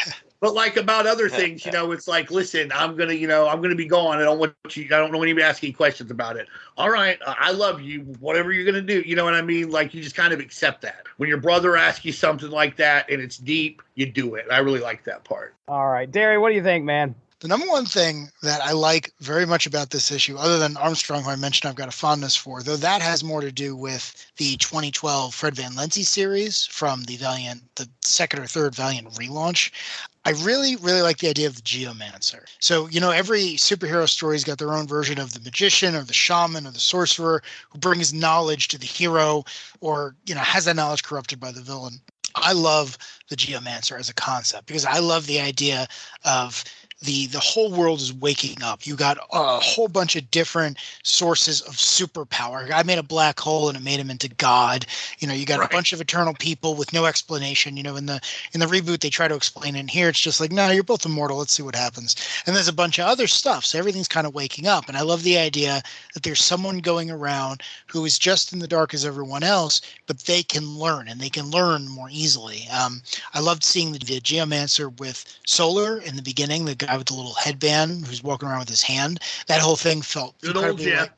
But like about other things, you know, it's like, listen, I'm going to be gone. I don't want anybody asking questions about it. All right. I love you. Whatever you're going to do. You know what I mean? Like you just kind of accept that. When your brother asks you something like that and it's deep, you do it. I really like that part. All right. Darry, what do you think, man? The number one thing that I like very much about this issue, other than Armstrong, who I mentioned I've got a fondness for, though that has more to do with the 2012 Fred Van Lenzie series from the Valiant, the second or third Valiant relaunch. I really, really like the idea of the Geomancer. So, you know, every superhero story's got their own version of the magician or the shaman or the sorcerer who brings knowledge to the hero or, you know, has that knowledge corrupted by the villain. I love the Geomancer as a concept because I love the idea of the whole world is waking up. You got a whole bunch of different sources of superpower. I made a black hole and it made him into God. You got a bunch of eternal people with no explanation. In the reboot they try to explain it. And here it's just like, no, you're both immortal. Let's see what happens. And there's a bunch of other stuff. So everything's kind of waking up. And I love the idea that there's someone going around who is just in the dark as everyone else, but they can learn and they can learn more easily. I loved seeing the Geomancer with Solar in the beginning, the guy with the little headband who's walking around with his hand. That whole thing felt incredibly like,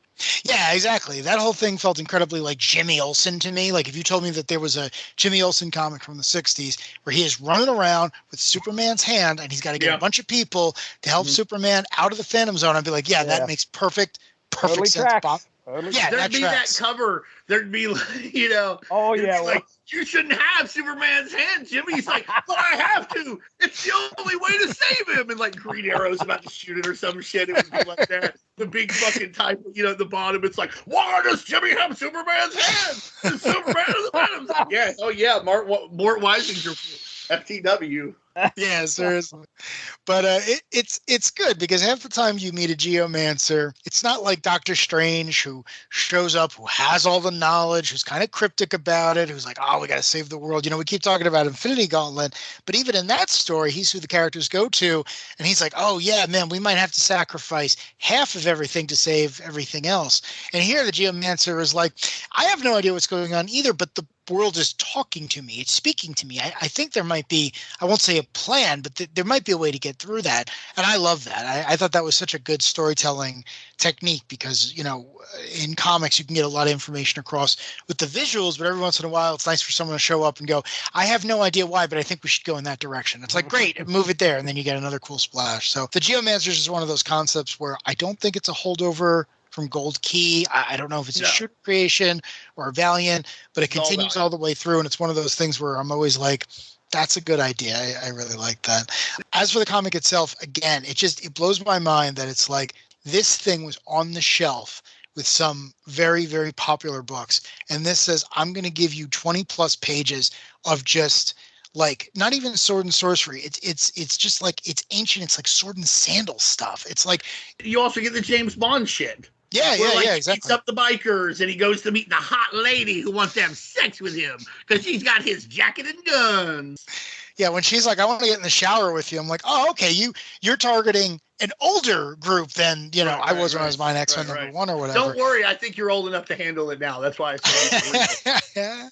yeah, exactly. That whole thing felt incredibly like Jimmy Olsen to me. Like if you told me that there was a Jimmy Olsen comic from the 60s where he is running around with Superman's hand and he's got to get a bunch of people to help Superman out of the Phantom Zone, I'd be like, that makes perfect totally sense, Bob. Yeah, there'd be that cover. There'd be, Oh yeah, like you shouldn't have Superman's hand, Jimmy. He's like, but I have to. It's the only way to save him. And like Green Arrow's about to shoot it or some shit. It would be like that. The big fucking type, at the bottom. It's like, why does Jimmy have Superman's hand? It's Superman of the Phantom. Yeah, oh yeah, Mort Weisinger, FTW. Yeah, seriously. But it's good because half the time you meet a Geomancer, it's not like Doctor Strange who shows up, who has all the knowledge, who's kind of cryptic about it, who's like, oh, we got to save the world. We keep talking about Infinity Gauntlet, but even in that story, he's who the characters go to, and he's like, oh, yeah, man, we might have to sacrifice half of everything to save everything else. And here the Geomancer is like, I have no idea what's going on either, but the world is talking to me. It's speaking to me. I think there might be, I won't say a plan, but there might be a way to get through that. And I love that. I thought that was such a good storytelling technique because, in comics, you can get a lot of information across with the visuals, but every once in a while, it's nice for someone to show up and go, I have no idea why, but I think we should go in that direction. It's like, great, move it there. And then you get another cool splash. So the Geomancers is one of those concepts where I don't think it's a holdover from Gold Key. I don't know if it's a Shooter creation or a Valiant, but it continues all the way through. And it's one of those things where I'm always like, that's a good idea. I really like that. As for the comic itself, again, it blows my mind that it's like this thing was on the shelf with some very, very popular books. And this says, I'm going to give you 20 plus pages of just like not even sword and sorcery. It's just like it's ancient. It's like sword and sandal stuff. It's like you also get the James Bond shit. Yeah, yeah, exactly. He beats up the bikers and he goes to meet the hot lady who wants to have sex with him because she's got his jacket and guns. Yeah, when she's like, I want to get in the shower with you, I'm like, oh, okay, you're targeting an older group than, I was when I was buying X-Men number 1 or whatever. Don't worry, I think you're old enough to handle it now. That's why I said it.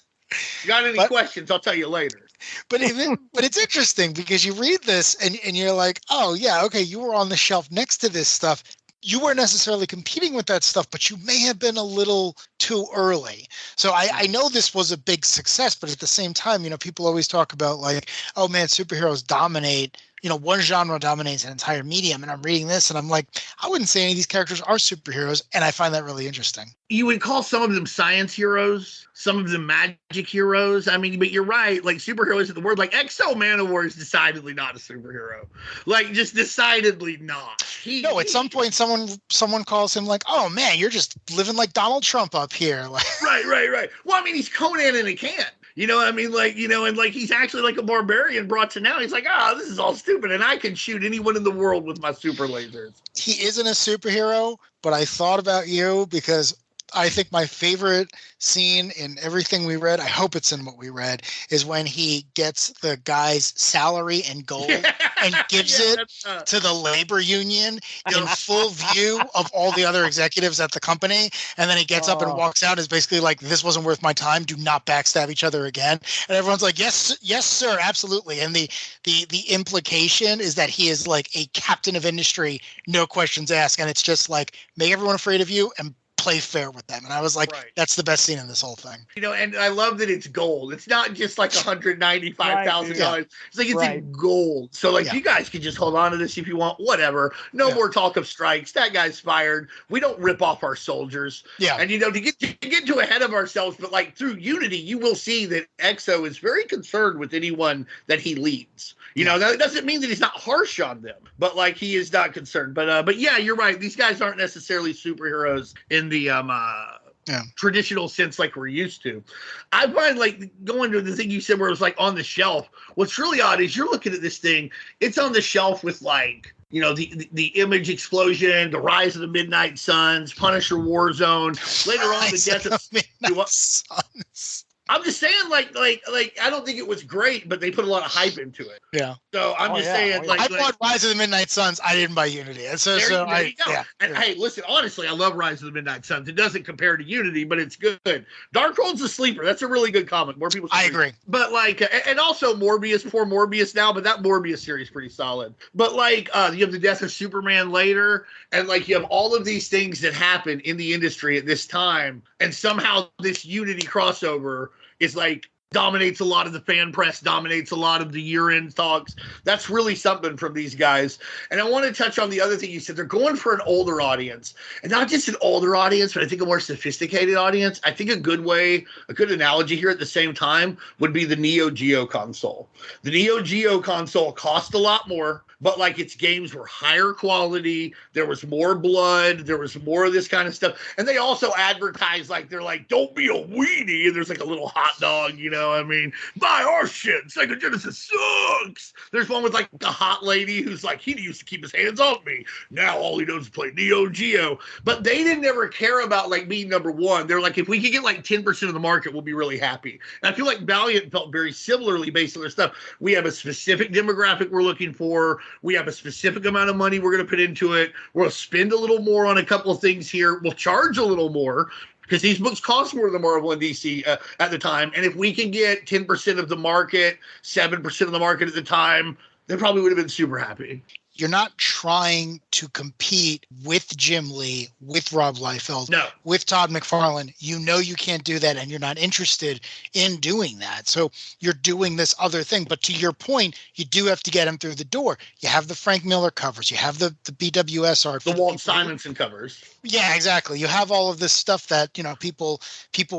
You got any questions, I'll tell you later. But it's interesting because you read this and you're like, oh, yeah, okay, you were on the shelf next to this stuff. You weren't necessarily competing with that stuff, but you may have been a little too early. So I know this was a big success, but at the same time, people always talk about like, oh man, superheroes dominate, one genre dominates an entire medium. And I'm reading this and I'm like, I wouldn't say any of these characters are superheroes. And I find that really interesting. You would call some of them science heroes, some of them magic heroes. I mean, but you're right. Like superheroes is the word. Like Exo Manowar is decidedly not a superhero. Like just decidedly not. No, at some point someone calls him like, oh man, you're just living like Donald Trump up here. Right. Well, I mean, he's Conan in a can. You know what I mean? Like, and like he's actually like a barbarian brought to now. He's like, this is all stupid. And I can shoot anyone in the world with my super lasers. He isn't a superhero, but I thought about you because I think my favorite scene in everything we read, I hope it's in what we read, is when he gets the guy's salary in gold and gives it to the labor union in full view of all the other executives at the company. And then he gets up and walks out. Is basically like, this wasn't worth my time. Do not backstab each other again. And everyone's like, yes, sir, absolutely. And the implication is that he is like a captain of industry, no questions asked. And it's just like, make everyone afraid of you and play fair with them. And I was like, that's the best scene in this whole thing. And I love that it's gold. It's not just like $195,000. It's like it's in gold. So like you guys can just hold on to this if you want, whatever. No more talk of strikes. That guy's fired. We don't rip off our soldiers. Yeah. And to get too ahead of ourselves, but like through Unity, you will see that Exo is very concerned with anyone that he leads. That doesn't mean that he's not harsh on them, but like he is not concerned. But yeah, you're right. These guys aren't necessarily superheroes in the traditional sense like we're used to. I find like going to the thing you said where it was like on the shelf. What's really odd is you're looking at this thing. It's on the shelf with like you know, the Image explosion, the rise of the Midnight Suns, Punisher Warzone. Later on, the death of Midnight Suns. I'm just saying, like, I don't think it was great, but they put a lot of hype into it. Yeah. So I'm just saying, I bought Rise of the Midnight Suns. I didn't buy Unity. And so there I, you go. yeah. And hey, listen, honestly, I love Rise of the Midnight Suns. It doesn't compare to Unity, but it's good. Darkhold's a sleeper. That's a really good comic. More people. I agree. But like, and also Morbius, poor Morbius now, but that Morbius series is pretty solid. But like, you have the death of Superman later, and like you have all of these things that happen in the industry at this time, and somehow this Unity crossover is like dominates a lot of the fan press, dominates a lot of the year-end talks. That's really something from these guys. And I want to touch on the other thing you said. They're going for an older audience, and not just an older audience, but I think a more sophisticated audience. I think a good analogy here at the same time would be the Neo Geo console. The Neo Geo console cost a lot more, but like its games were higher quality. There was more blood. There was more of this kind of stuff. And they also advertise like, they're like, don't be a weenie. And there's like a little hot dog, you know, I mean, buy our shit. Sega Genesis sucks. There's one with like the hot lady who's like, he used to keep his hands off me. Now all he does is play Neo Geo. But they didn't ever care about like being number one. They're like, if we could get like 10% of the market, we'll be really happy. And I feel like Valiant felt very similarly based on their stuff. We have a specific demographic we're looking for. We have a specific amount of money we're going to put into it. We'll spend a little more on a couple of things here. We'll charge a little more because these books cost more than Marvel and DC at the time. And if we can get 10% of the market, 7% of the market at the time, they probably would have been super happy. You're not trying to compete with Jim Lee, with Rob Liefeld, with Todd McFarlane. You know you can't do that, and you're not interested in doing that. So you're doing this other thing. But to your point, you do have to get him through the door. You have the Frank Miller covers. You have the BWS art. The Walt Simonson covers. Yeah, exactly. You have all of this stuff that, you know, people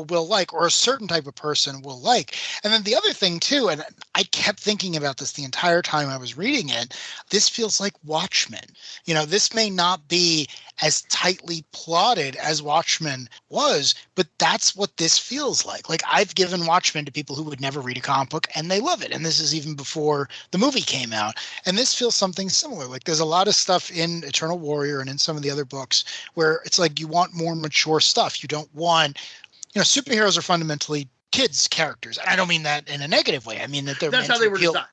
will like, or a certain type of person will like. And then the other thing, too, and I kept thinking about this the entire time I was reading it, this feels like Watchmen. You know, this may not be as tightly plotted as Watchmen was, but that's what this feels like. Like, I've given Watchmen to people who would never read a comic book, and they love it. And this is even before the movie came out. And this feels something similar. Like, there's a lot of stuff in Eternal Warrior and in some of the other books where it's like you want more mature stuff. You don't want, you know, superheroes are fundamentally kids' characters. I don't mean that in a negative way. I mean that that's how they were designed.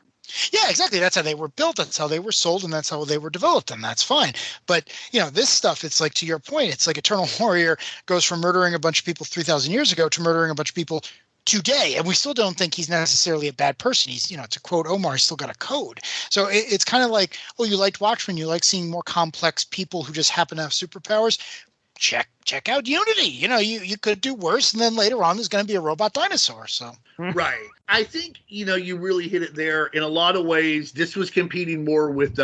Yeah, exactly. That's how they were built. That's how they were sold, and that's how they were developed, and that's fine. But, you know, this stuff, it's like, to your point, it's like Eternal Warrior goes from murdering a bunch of people 3,000 years ago to murdering a bunch of people today, and we still don't think he's necessarily a bad person. He's, you know, to quote Omar, he's still got a code. So it's kind of like, oh, you liked Watchmen, you like seeing more complex people who just happen to have superpowers. Check out Unity. You know, you could do worse, and then later on there's going to be a robot dinosaur. So right. I think, you know, you really hit it there. In a lot of ways, this was competing more with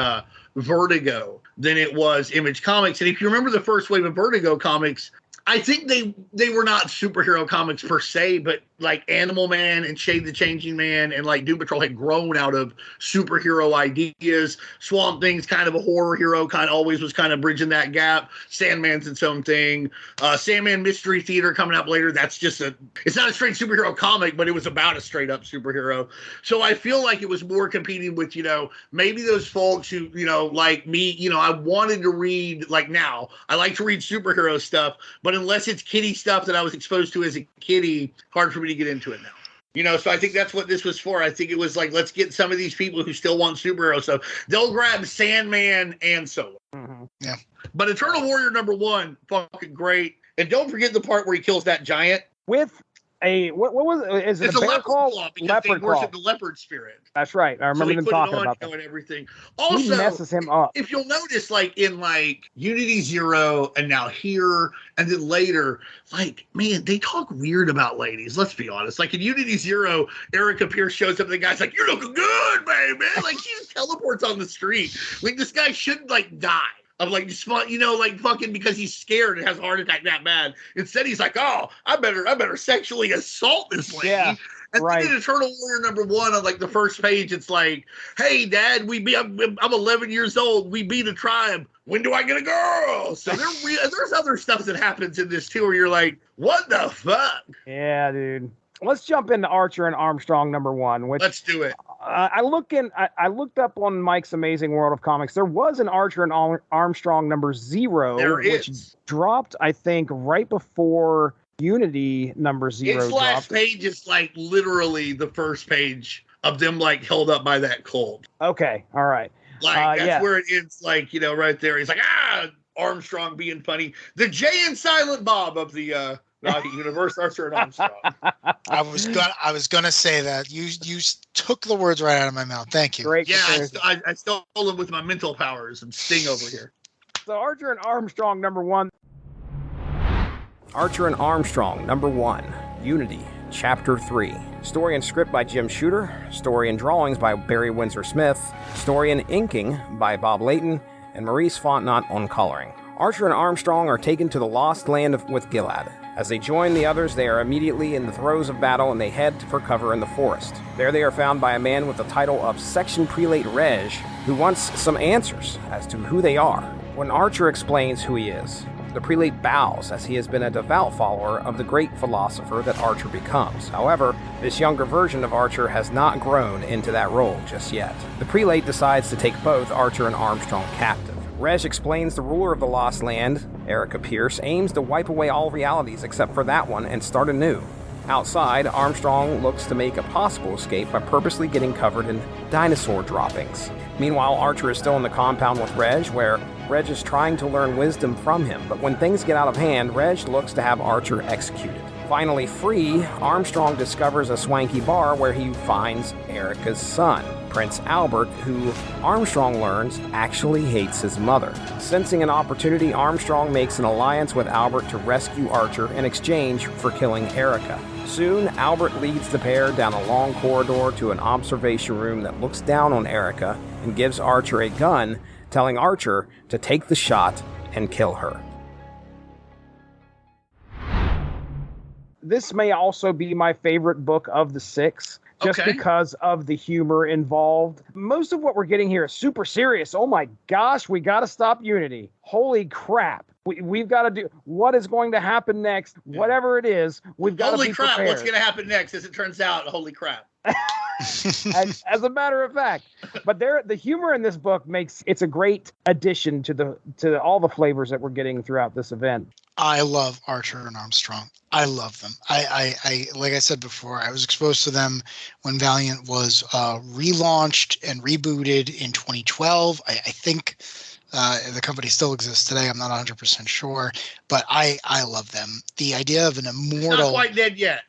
Vertigo than it was Image Comics. And if you remember the first wave of Vertigo comics, I think they were not superhero comics per se, but like Animal Man and Shade the Changing Man and like Doom Patrol had grown out of superhero ideas. Swamp Thing's kind of a horror hero, kind of always was kind of bridging that gap. Sandman's its own thing. Sandman Mystery Theater coming out later. That's just it's not a straight superhero comic, but it was about a straight up superhero. So I feel like it was more competing with, you know, maybe those folks who, you know, like me, you know, I wanted to read, like now, I like to read superhero stuff, but unless it's kiddie stuff that I was exposed to as a kiddie, hard for me to get into it now. You know, so I think that's what this was for. I think it was like, let's get some of these people who still want superhero stuff. They'll grab Sandman and Solo. Mm-hmm. Yeah. But Eternal Warrior #1, fucking great. And don't forget the part where he kills that giant. With a, what was it? Is it it's a bear leopard claw? Because leopard they worship claw. the leopard spirit. That's right. I remember them talking about that. And everything. He Also, messes him up. If you'll notice, like in like Unity 0 and now here and then later, like, man, they talk weird about ladies. Let's be honest. Like in Unity 0, Erica Pierce shows up and the guy's like, "You're looking good, baby." Like she just teleports on the street. Like this guy shouldn't like die. Of like, you know, like fucking because he's scared and has a heart attack that bad. Instead, he's like, "Oh, I better sexually assault this lady." Yeah, and right. then in Eternal Warrior #1 on like the first page, it's like, "Hey, Dad, I'm 11 years old. We beat a tribe. When do I get a girl?" So there's other stuff that happens in this too, where you're like, "What the fuck?" Yeah, dude. Let's jump into Archer and Armstrong #1. Which let's do it. I looked up on Mike's Amazing World of Comics. There was an Archer and Armstrong number 0, which dropped, I think, right before Unity number 0 its dropped. last page is like literally the first page of them like held up by that cold. Okay, all right. Like that's where it ends. Like, you know, right there. He's like, Armstrong being funny. The Jay and Silent Bob of the universe, Archer and Armstrong. I was gonna say that you took the words right out of my mouth. Thank you. Great. Yeah, I stole them with my mental powers and Sting over here. So Archer and Armstrong number 1. Archer and Armstrong number 1, Unity, Chapter 3. Story and script by Jim Shooter. Story and drawings by Barry Windsor Smith. Story and inking by Bob Layton and Maurice Fontenot on coloring. Archer and Armstrong are taken to the Lost Land with Gilad. As they join the others, they are immediately in the throes of battle and they head for cover in the forest. There they are found by a man with the title of Section Prelate Reg, who wants some answers as to who they are. When Archer explains who he is, the prelate bows, as he has been a devout follower of the great philosopher that Archer becomes. However, this younger version of Archer has not grown into that role just yet. The prelate decides to take both Archer and Armstrong captive. Reg explains the ruler of the Lost Land, Erica Pierce, aims to wipe away all realities except for that one and start anew. Outside, Armstrong looks to make a possible escape by purposely getting covered in dinosaur droppings. Meanwhile, Archer is still in the compound with Reg, where Reg is trying to learn wisdom from him, but when things get out of hand, Reg looks to have Archer executed. Finally free, Armstrong discovers a swanky bar where he finds Erica's son, Prince Albert, who Armstrong learns actually hates his mother. Sensing an opportunity, Armstrong makes an alliance with Albert to rescue Archer in exchange for killing Erica. Soon, Albert leads the pair down a long corridor to an observation room that looks down on Erica and gives Archer a gun, telling Archer to take the shot and kill her. This may also be my favorite book of the 6, just because of the humor involved. Most of what we're getting here is super serious. Oh my gosh, we got to stop Unity. Holy crap. We've got to do what is going to happen next, whatever it is. We've got to be prepared. Holy crap, what's going to happen next? As it turns out, holy crap. as a matter of fact, but the humor in this book it's a great addition to all the flavors that we're getting throughout this event. I love Archer and Armstrong. I love them. I like I said before, I was exposed to them when Valiant was relaunched and rebooted in 2012. I think the company still exists today. I'm not 100% sure, but I love them. The idea of an immortal. Not quite dead yet.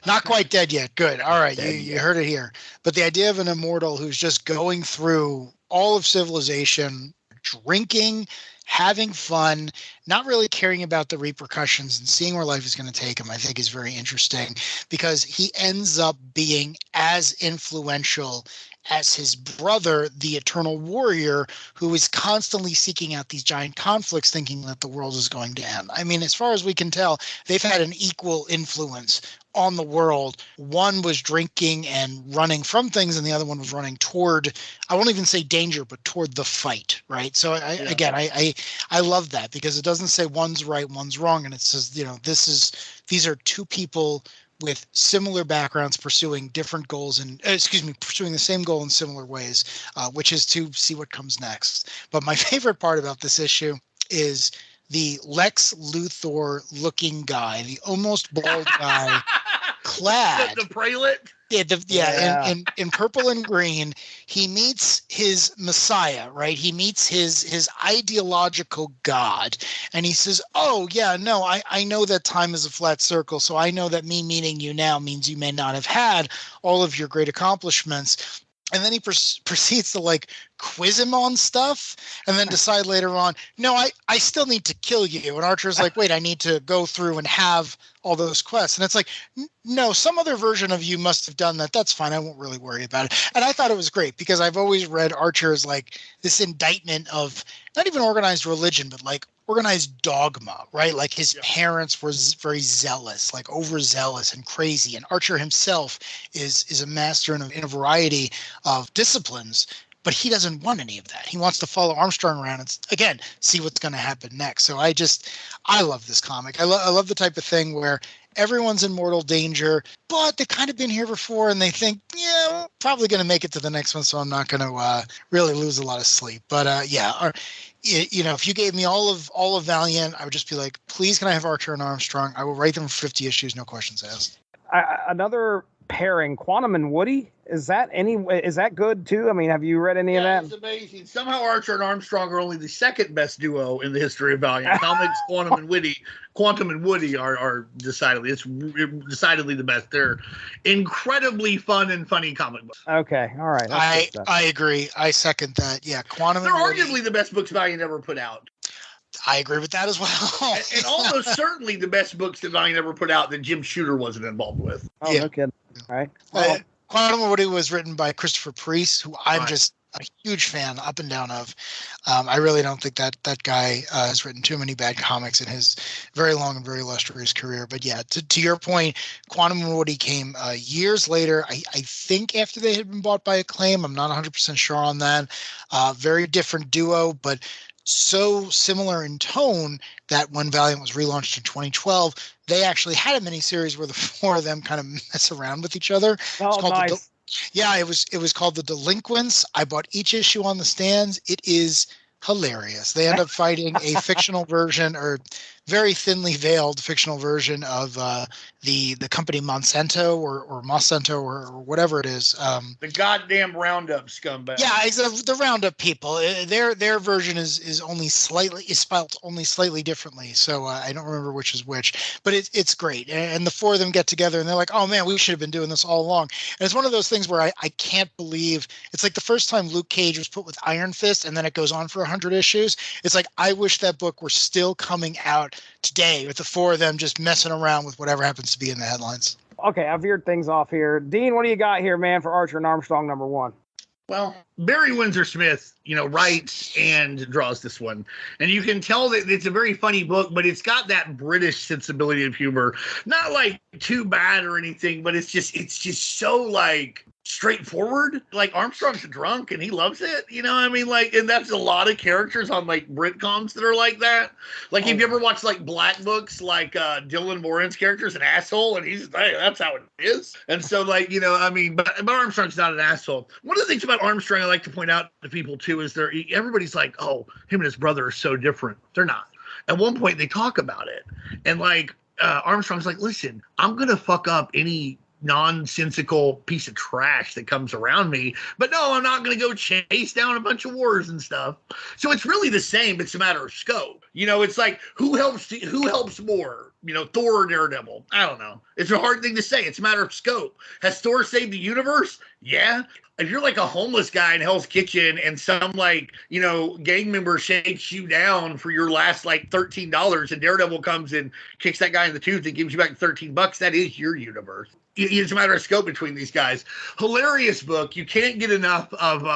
Not quite dead yet. Good. All right. You heard it here. But the idea of an immortal who's just going through all of civilization, drinking, having fun, not really caring about the repercussions and seeing where life is going to take him, I think is very interesting because he ends up being as influential as his brother, the Eternal Warrior, who is constantly seeking out these giant conflicts, thinking that the world is going to end. I mean, as far as we can tell, they've had an equal influence on the world. One was drinking and running from things, and the other one was running toward, I won't even say danger, but toward the fight, right? So I love that because it doesn't say one's right, one's wrong, and it says, these are two people with similar backgrounds pursuing different goals and pursuing the same goal in similar ways, which is to see what comes next. But my favorite part about this issue is the Lex Luthor looking guy, the almost bald guy, clad. The prelate? In purple and green, he meets his Messiah, right? He meets his ideological God. And he says, oh, yeah, no, I know that time is a flat circle. So I know that me meeting you now means you may not have had all of your great accomplishments. And then he proceeds to quiz him on stuff and then decide later on, no, I still need to kill you. And Archer's like, wait, I need to go through and have all those quests. And it's like, no, some other version of you must have done that. That's fine. I won't really worry about it. And I thought it was great because I've always read Archer as this indictment of not even organized religion, but organized dogma, right? Like his parents were very zealous, overzealous and crazy. And Archer himself is a master in a variety of disciplines, but he doesn't want any of that. He wants to follow Armstrong around and, again, see what's going to happen next. So I love this comic. I love the type of thing where everyone's in mortal danger, but they've kind of been here before and they think, yeah, we're probably going to make it to the next one, so I'm not going to really lose a lot of sleep. But if you gave me all of Valiant, I would just be like, please, can I have Archer and Armstrong? I will write them for 50 issues, no questions asked. Another pairing, Quantum and Woody. Is that good too? I mean, have you read any of that? It's amazing. Somehow Archer and Armstrong are only the second best duo in the history of Valiant Comics. Quantum and Woody are decidedly the best. They're incredibly fun and funny comic books. Okay, all right. I agree. I second that. Yeah, Quantum. They're arguably the best books Valiant ever put out. I agree with that as well. and almost certainly the best books that Valiant ever put out that Jim Shooter wasn't involved with. Oh, yeah. No kidding. All right. Well, Quantum and Woody was written by Christopher Priest, who I'm just a huge fan up and down of. I really don't think that guy has written too many bad comics in his very long and very illustrious career. But yeah, to your point, Quantum and Woody came years later. I think after they had been bought by Acclaim. I'm not 100% sure on that. Very different duo, but so similar in tone that when Valiant was relaunched in 2012, they actually had a miniseries where the four of them kind of mess around with each other. Oh, nice. It was called The Delinquents. I bought each issue on the stands. It is hilarious. They end up fighting a fictional version, or very thinly veiled fictional version of the company Monsanto or Monsanto or whatever it is. The goddamn Roundup scumbag. Yeah, the Roundup people. Their version is spelled only slightly differently. So I don't remember which is which, but it's great. And the four of them get together and they're like, oh man, we should have been doing this all along. And it's one of those things where I can't believe it's like the first time Luke Cage was put with Iron Fist and then it goes on for 100 issues. It's like, I wish that book were still coming out today with the four of them just messing around with whatever happens to be in the headlines. Okay, I've veered things off here. Dean, what do you got here, man, for Archer and Armstrong #1? Well, Barry Windsor Smith, writes and draws this one. And you can tell that it's a very funny book, but it's got that British sensibility of humor. Not like too bad or anything, but it's just so like straightforward. Like Armstrong's a drunk and he loves it. You know what I mean? Like, and that's a lot of characters on like Britcoms that are like that. Like, if you ever watched like Black Books, like Dylan Moran's character's an asshole and he's like, hey, that's how it is. And so like, but Armstrong's not an asshole. One of the things about Armstrong I like to point out to people too is everybody's like, oh, him and his brother are so different. They're not. At one point they talk about it. And like Armstrong's like, listen, I'm going to fuck up any nonsensical piece of trash that comes around me, but no, I'm not going to go chase down a bunch of wars and stuff. So it's really the same. It's a matter of scope. It's like who helps more, Thor or Daredevil? I don't know. It's a hard thing to say. It's a matter of scope. Has Thor saved the universe? Yeah. If you're like a homeless guy in Hell's Kitchen and some gang member shakes you down for your last like $13 and Daredevil comes and kicks that guy in the tooth and gives you back $13, that is your universe. It's a matter of scope between these guys. Hilarious book. You can't get enough of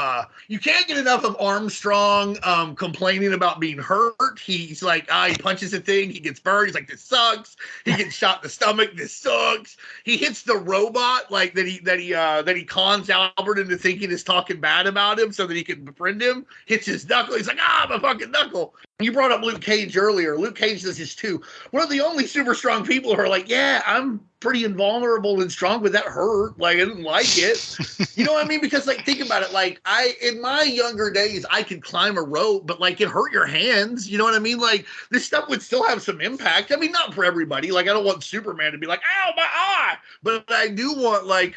Armstrong complaining about being hurt. He's like, he punches a thing, he gets burned. He's like, this sucks. He gets shot in the stomach. This sucks. He hits the robot like that he cons Albert into thinking is talking bad about him so that he can befriend him. Hits his knuckle. He's like, my fucking knuckle. You brought up Luke Cage earlier. Luke Cage does this too. One of the only super strong people who are like, yeah, I'm pretty invulnerable and strong, but that hurt. Like, I didn't like it. You know what I mean? Because like, think about it. Like in my younger days, I could climb a rope, but like it hurt your hands. You know what I mean? Like this stuff would still have some impact. I mean, not for everybody. Like I don't want Superman to be like, ow, my eye. But I do want like,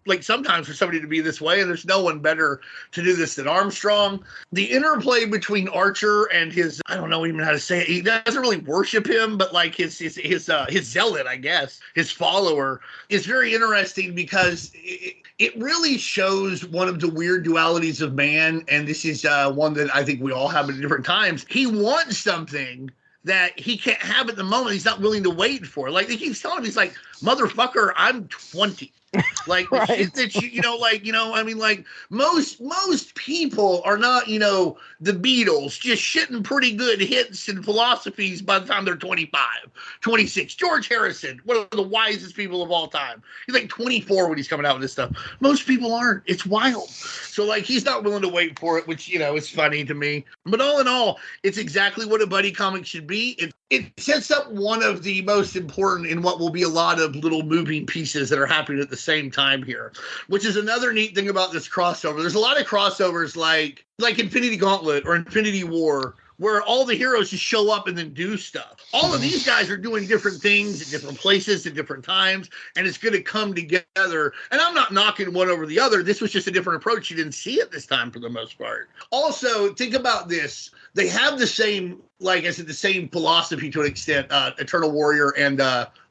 like sometimes for somebody to be this way, and there's no one better to do this than Armstrong. The interplay between Archer and his, I don't know even how to say it. He doesn't really worship him, but like his zealot, I guess, his follower, is very interesting because it really shows one of the weird dualities of man. And this is one that I think we all have at different times. He wants something that he can't have at the moment. He's not willing to wait for. Like he keeps telling him, he's like, motherfucker, I'm 20. Like the Right. shit that I mean, like most people are not, the Beatles just shitting pretty good hits and philosophies by the time they're 25, 26. George Harrison, one of the wisest people of all time. He's like 24 when he's coming out with this stuff. Most people aren't. It's wild. So like he's not willing to wait for it, which, it's funny to me. But all in all, it's exactly what a buddy comic should be. It sets up one of the most important in what will be a lot of little moving pieces that are happening at the same time here, which is another neat thing about this crossover. There's a lot of crossovers like Infinity Gauntlet or Infinity War, where all the heroes just show up and then do stuff. All of these guys are doing different things at different places at different times, and it's going to come together. And I'm not knocking one over the other. This was just a different approach. You didn't see it this time for the most part. Also, think about this. They have the same, like I said, the same philosophy to an extent, Eternal Warrior and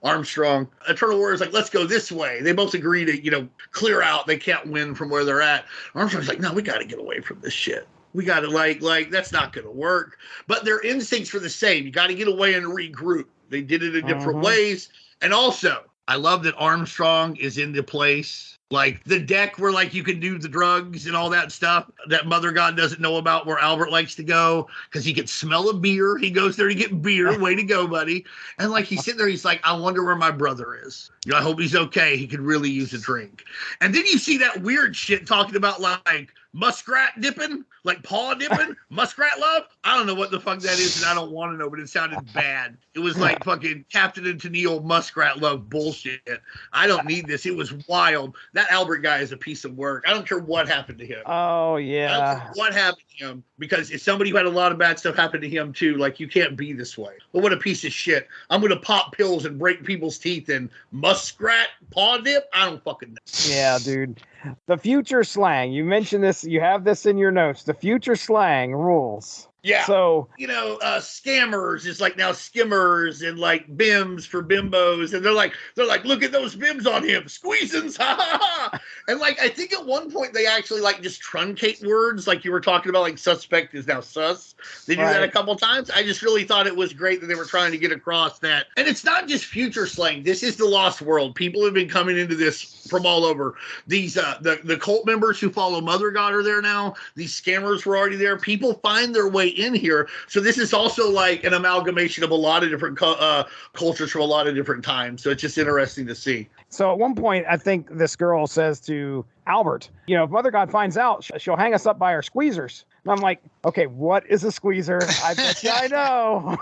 Armstrong. Eternal Warrior is like, let's go this way. They both agree to, clear out. They can't win from where they're at. Armstrong's like, no, we got to get away from this shit. We got to like that's not going to work. But their instincts were the same. You got to get away and regroup. They did it in different ways. And also, I love that Armstrong is into place. Like the deck where like you can do the drugs and all that stuff that Mother God doesn't know about, where Albert likes to go because he can smell a beer. He goes there to get beer. Way to go, buddy. And like he's sitting there, he's like, I wonder where my brother is. I hope he's okay. He could really use a drink. And then you see that weird shit talking about like muskrat dipping, like paw dipping, muskrat love. I don't know what the fuck that is, and I don't want to know, but it sounded bad. It was like fucking Captain and Tennille muskrat love bullshit. I don't need this. It was wild. That Albert guy is a piece of work. I don't care what happened to him. Oh, I don't yeah. care what happened to him, because if somebody who had a lot of bad stuff happened to him too, like you can't be this way. But what a piece of shit. I'm going to pop pills and break people's teeth and muskrat paw dip? I don't fucking know. Yeah, dude. The future slang. You mentioned this. You have this in your notes. The future slang rules. Yeah. So, scammers is like now skimmers, and like bims for bimbos. And they're like, look at those bims on him. Squeezins. Ha ha ha. And like, I think at one point they actually like just truncate words. Like you were talking about, like suspect is now sus. They do that a couple times. I just really thought it was great that they were trying to get across that. And it's not just future slang. This is the lost world. People have been coming into this from all over. These, the cult members who follow Mother God are there now. These scammers were already there. People find their way in here. So this is also like an amalgamation of a lot of different cultures from a lot of different times. So it's just interesting to see. So at one point, I think this girl says to Albert, if Mother God finds out, she'll hang us up by our squeezers. And I'm like, okay, what is a squeezer? I bet you I know.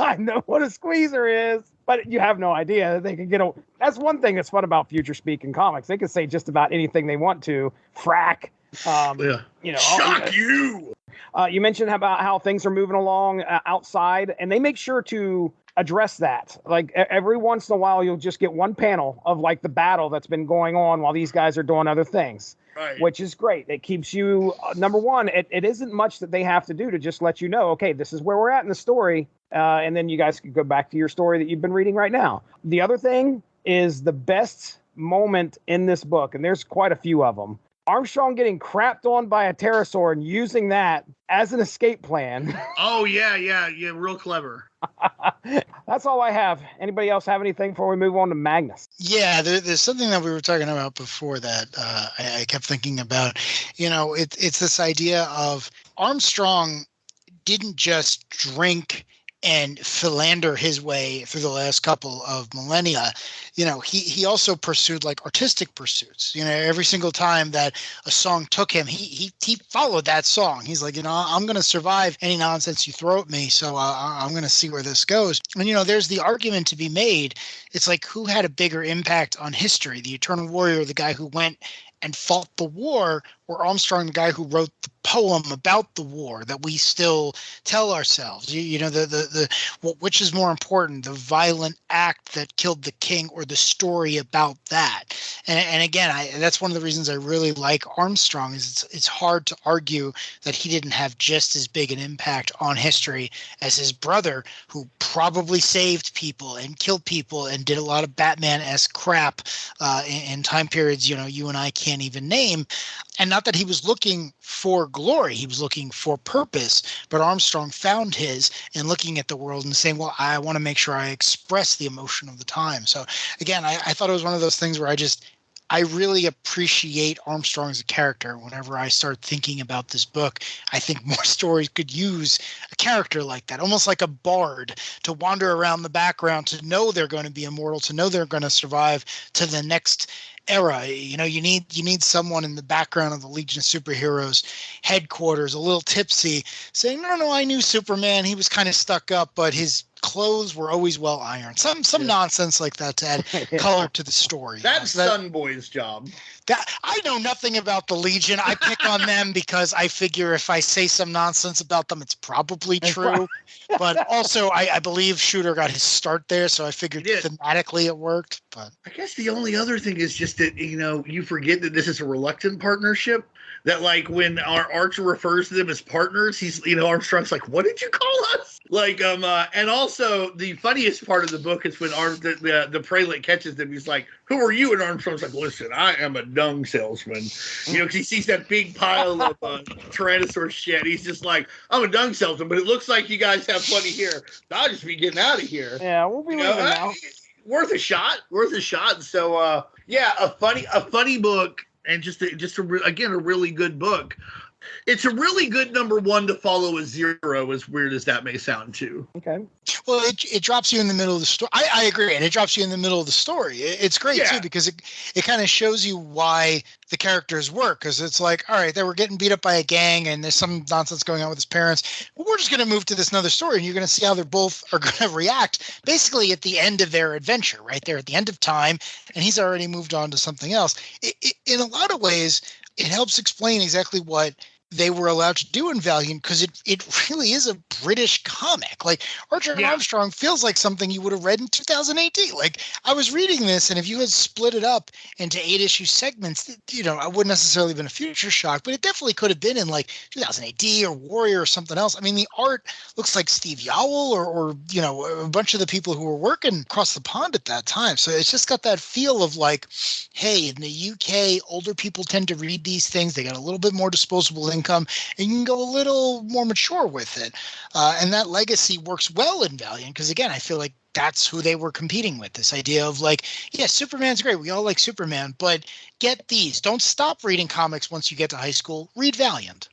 I know what a squeezer is. But you have no idea. They can that's one thing that's fun about Future Speak in comics. They can say just about anything they want to. Frack. Shock you. You mentioned about how things are moving along outside, and they make sure to address that. Like every once in a while, you'll just get one panel of like the battle that's been going on while these guys are doing other things, right, which is great. It keeps you, number one, it isn't much that they have to do to just let you know, okay, this is where we're at in the story. And then you guys can go back to your story that you've been reading right now. The other thing is the best moment in this book, and there's quite a few of them. Armstrong getting crapped on by a pterosaur and using that as an escape plan. Oh, yeah, real clever. That's all I have. Anybody else have anything before we move on to Magnus? Yeah, there's something that we were talking about before that I kept thinking about. It's this idea of Armstrong didn't just drink and philander his way through the last couple of millennia. He also pursued like artistic pursuits. Every single time that a song took him, he followed that song. He's like, I'm going to survive any nonsense you throw at me, so I'm going to see where this goes. And there's the argument to be made. It's like, who had a bigger impact on history, the Eternal Warrior, the guy who went and fought the war, or Armstrong, the guy who wrote the poem about the war that we still tell ourselves? Which is more important, the violent act that killed the king or the story about that? And again, that's one of the reasons I really like Armstrong, is it's hard to argue that he didn't have just as big an impact on history as his brother, who probably saved people and killed people and did a lot of Batman-esque crap in time periods you and I can't even name. And not that he was looking for glory. He was looking for purpose, but Armstrong found his and looking at the world and saying, well, I want to make sure I express the emotion of the time. So again, I thought it was one of those things where I really appreciate Armstrong as a character. Whenever I start thinking about this book, I think more stories could use a character like that, almost like a bard, to wander around the background, to know they're going to be immortal, to know they're going to survive to the next era. You know, you need someone in the background of the Legion of Superheroes headquarters, a little tipsy, saying, no, I knew Superman. He was kind of stuck up, but his clothes were always well ironed. Some nonsense like that to add color to the story. That's Sunboy's job. That I know nothing about the Legion. I pick on them because I figure if I say some nonsense about them, it's probably true. But also, I believe Shooter got his start there, so I figured thematically it worked. But I guess the only other thing is just that, you forget that this is a reluctant partnership. That, like, when our Archer refers to them as partners, he's, Armstrong's like, what did you call us? Like, and also the funniest part of the book is when the prelate catches them. He's like, who are you? And Armstrong's like, listen, I am a dung salesman. Because he sees that big pile of Tyrannosaurus shit. He's just like, I'm a dung salesman, but it looks like you guys have plenty here. I'll just be getting out of here. Yeah, we'll be leaving now. Worth a shot. So, a funny book. And again, a really good book. It's a really good number one to follow a zero, as weird as that may sound too. Okay. Well, it drops you in the middle of the story. I agree, and it drops you in the middle of the story. It's great too, because it kind of shows you why the characters work. Because it's like, all right, they were getting beat up by a gang, and there's some nonsense going on with his parents. Well, we're just going to move to this another story, and you're going to see how they both are going to react. Basically, at the end of their adventure, right there at the end of time, and he's already moved on to something else. In a lot of ways, it helps explain exactly what they were allowed to do in Valiant, because it really is a British comic. Like, Archer and Armstrong feels like something you would have read in 2018. Like, I was reading this, and if you had split it up into 8-issue segments, I wouldn't necessarily have been a future shock, but it definitely could have been in like 2008 or Warrior or something else. I mean, the art looks like Steve Yowell or a bunch of the people who were working across the pond at that time. So it's just got that feel of like, hey, in the UK, older people tend to read these things. They got a little bit more disposable income, and you can go a little more mature with it. And that legacy works well in Valiant, because again, I feel like that's who they were competing with. This idea of like, yeah, Superman's great. We all like Superman, but get these. Don't stop reading comics once you get to high school. Read Valiant.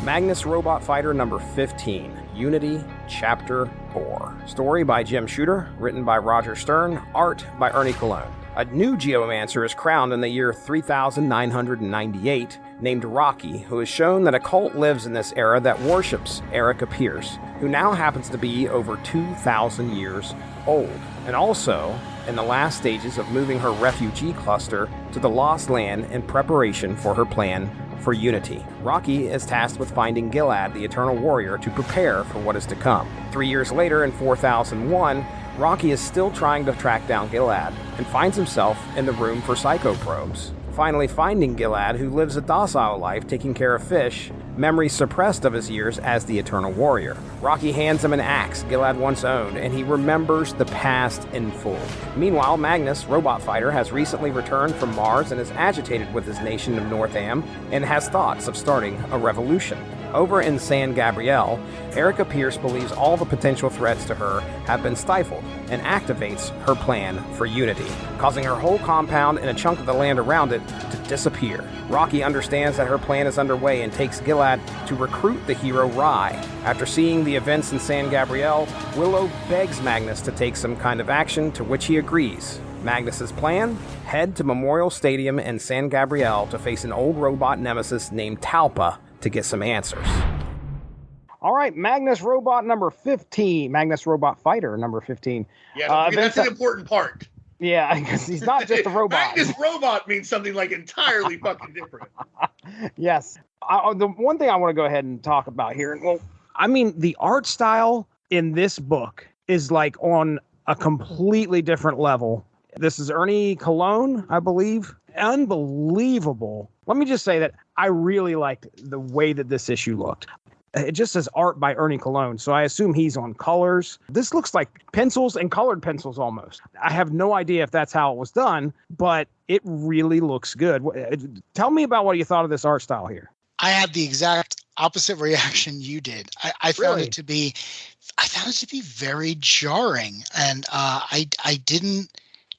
Magnus Robot Fighter number 15, Unity, Chapter 4. Story by Jim Shooter, written by Roger Stern, art by Ernie Colon. A new geomancer is crowned in the year 3998, named Rocky, who has shown that a cult lives in this era that worships Erica Pierce, who now happens to be over 2,000 years old, and also in the last stages of moving her refugee cluster to the Lost Land in preparation for her plan for Unity. Rocky is tasked with finding Gilad, the Eternal Warrior, to prepare for what is to come. 3 years later, in 4001, Rocky is still trying to track down Gilad and finds himself in the room for psychoprobes. Finally finding Gilad, who lives a docile life taking care of fish, memories suppressed of his years as the Eternal Warrior. Rocky hands him an axe Gilad once owned, and he remembers the past in full. Meanwhile, Magnus, Robot Fighter, has recently returned from Mars and is agitated with his nation of Northam and has thoughts of starting a revolution. Over in San Gabriel, Erica Pierce believes all the potential threats to her have been stifled and activates her plan for Unity, causing her whole compound and a chunk of the land around it to disappear. Rocky understands that her plan is underway and takes Gilad to recruit the hero Rai. After seeing the events in San Gabriel, Willow begs Magnus to take some kind of action, to which he agrees. Magnus's plan? Head to Memorial Stadium in San Gabriel to face an old robot nemesis named Talpa to get some answers. All right, Magnus Robot number 15. Magnus Robot Fighter number 15. Yeah, that's an important part. Yeah, because he's not just a robot. Magnus Robot means something like entirely fucking different. Yes. The one thing I want to go ahead and talk about here, well, I mean, the art style in this book is like on a completely different level. This is Ernie Colon, I believe. Unbelievable. Let me just say that I really liked the way that this issue looked. It just says art by Ernie Cologne, so I assume he's on colors. This looks like pencils and colored pencils almost. I have no idea if that's how it was done, but it really looks good. Tell me about what you thought of this art style here. I had the exact opposite reaction you did. I found Really? it to be very jarring, and I didn't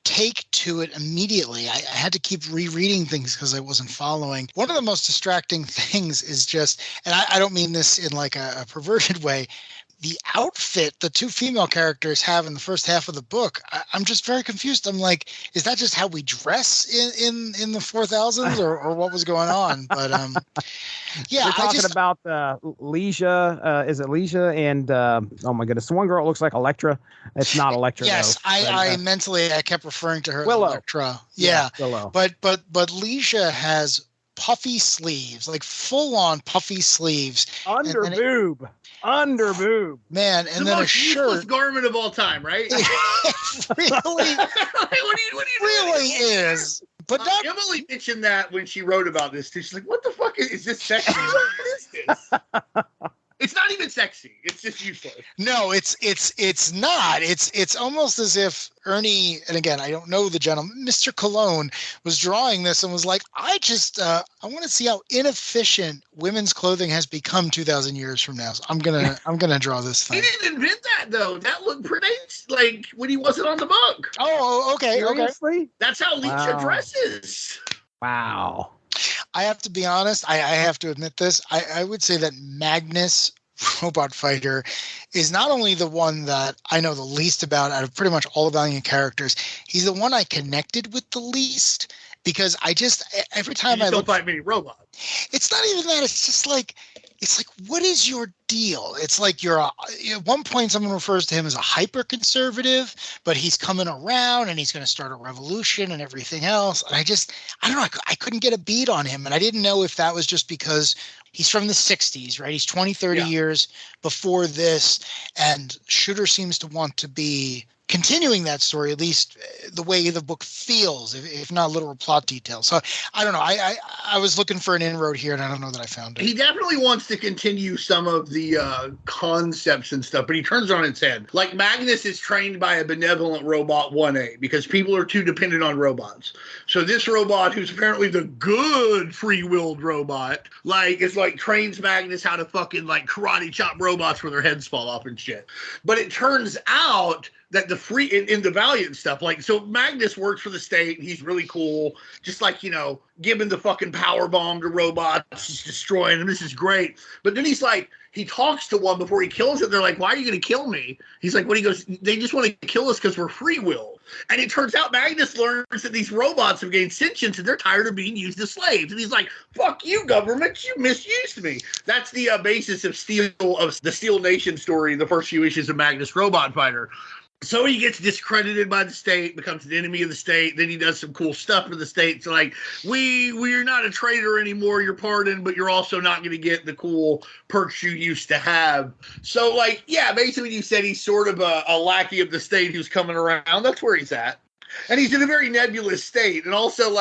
take to it immediately. I had to keep rereading things because I wasn't following. One of the most distracting things is just, and I don't mean this in like a perverted way, the outfit the two female characters have in the first half of the book. I'm just very confused. I'm like, is that just how we dress in the 4000s or what was going on? But yeah, We're talking about Leisha. Is it Leisha? And oh my goodness, the one girl looks like Electra. It's not Electra. Yes, though, I mentally I kept referring to her Willow. as Electra. Yeah, Willow. But Leisha has puffy sleeves, like full on puffy sleeves. Under boob. Man, and the then most a useless shirt. garment of all time, right? It really, what do you really is. But not Emily mentioned that when she wrote about this too. She's like, "What the fuck is this sexy? What is this?" It's not even sexy. It's just useless. No, it's not. It's almost as if Ernie, and again, I don't know the gentleman, Mr. Cologne, was drawing this and was like, I want to see how inefficient women's clothing has become 2,000 years from now. So I'm gonna draw this thing. He didn't invent that though. That look predates like when he wasn't on the book. Oh, okay, Seriously? okay. That's how Leisha Wow. dresses. Wow. I have to be honest. I have to admit this. I would say that Magnus Robot Fighter is not only the one that I know the least about out of pretty much all the Valiant characters. He's the one I connected with the least because I just every time I don't fight many robots. It's not even that. It's just like what is your deal? It's like at one point someone refers to him as a hyper conservative, but he's coming around and he's going to start a revolution and everything else. And I don't know. I couldn't get a beat on him. And I didn't know if that was just because he's from the 60s, right? He's 20, 30 years before this. And Shooter seems to want to be continuing that story, at least the way the book feels, if not literal plot details. So I don't know. I was looking for an inroad here, and I don't know that I found it. He definitely wants to continue some of the concepts and stuff, but he turns it on its head. Like Magnus is trained by a benevolent robot 1A because people are too dependent on robots. So this robot, who's apparently the good free-willed robot, trains Magnus how to fucking like karate chop robots where their heads fall off and shit. But it turns out that the free in the Valiant stuff, so Magnus works for the state and he's really cool, just like, giving the fucking power bomb to robots, just destroying them. This is great. But then he talks to one before he kills it. They're like, why are you going to kill me? He's like, he goes, they just want to kill us because we're free will. And it turns out Magnus learns that these robots have gained sentience and they're tired of being used as slaves. And he's like, fuck you, government. You misused me. That's the basis of the Steel Nation story, the first few issues of Magnus Robot Fighter. So he gets discredited by the state, becomes an enemy of the state. Then he does some cool stuff for the state. So we're not a traitor anymore. You're pardoned, but you're also not going to get the cool perks you used to have. So basically you said he's sort of a lackey of the state who's coming around. That's where he's at. And he's in a very nebulous state. And also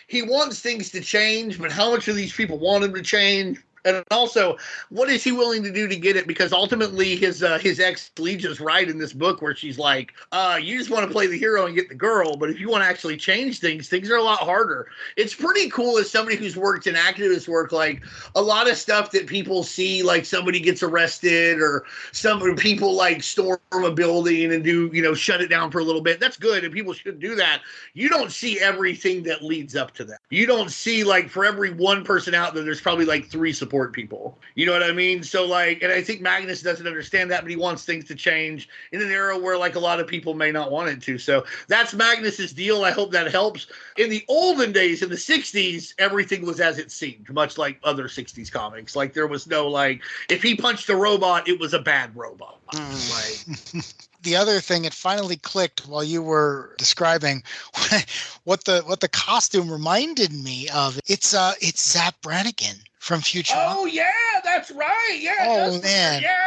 he wants things to change, but how much of these people want him to change? And also, what is he willing to do to get it? Because ultimately, his ex Legia's right in this book where she's like, you just want to play the hero and get the girl. But if you want to actually change things are a lot harder. It's pretty cool as somebody who's worked in activist work, a lot of stuff that people see, like somebody gets arrested or some people storm a building and do, shut it down for a little bit. That's good. And people should do that. You don't see everything that leads up to that. You don't see for every one person out there's probably 3 support people. You know what I mean? So and I think Magnus doesn't understand that, but he wants things to change in an era where a lot of people may not want it to. So that's Magnus's deal. I hope that helps. In the olden days, in the 60s, everything was as it seemed, much like other 60s comics. There was no if he punched a robot, it was a bad robot. The other thing, it finally clicked while you were describing what the costume reminded me of. It's Zap Brannigan from Futurama. Oh yeah, that's right. Yeah. Oh man. Yeah.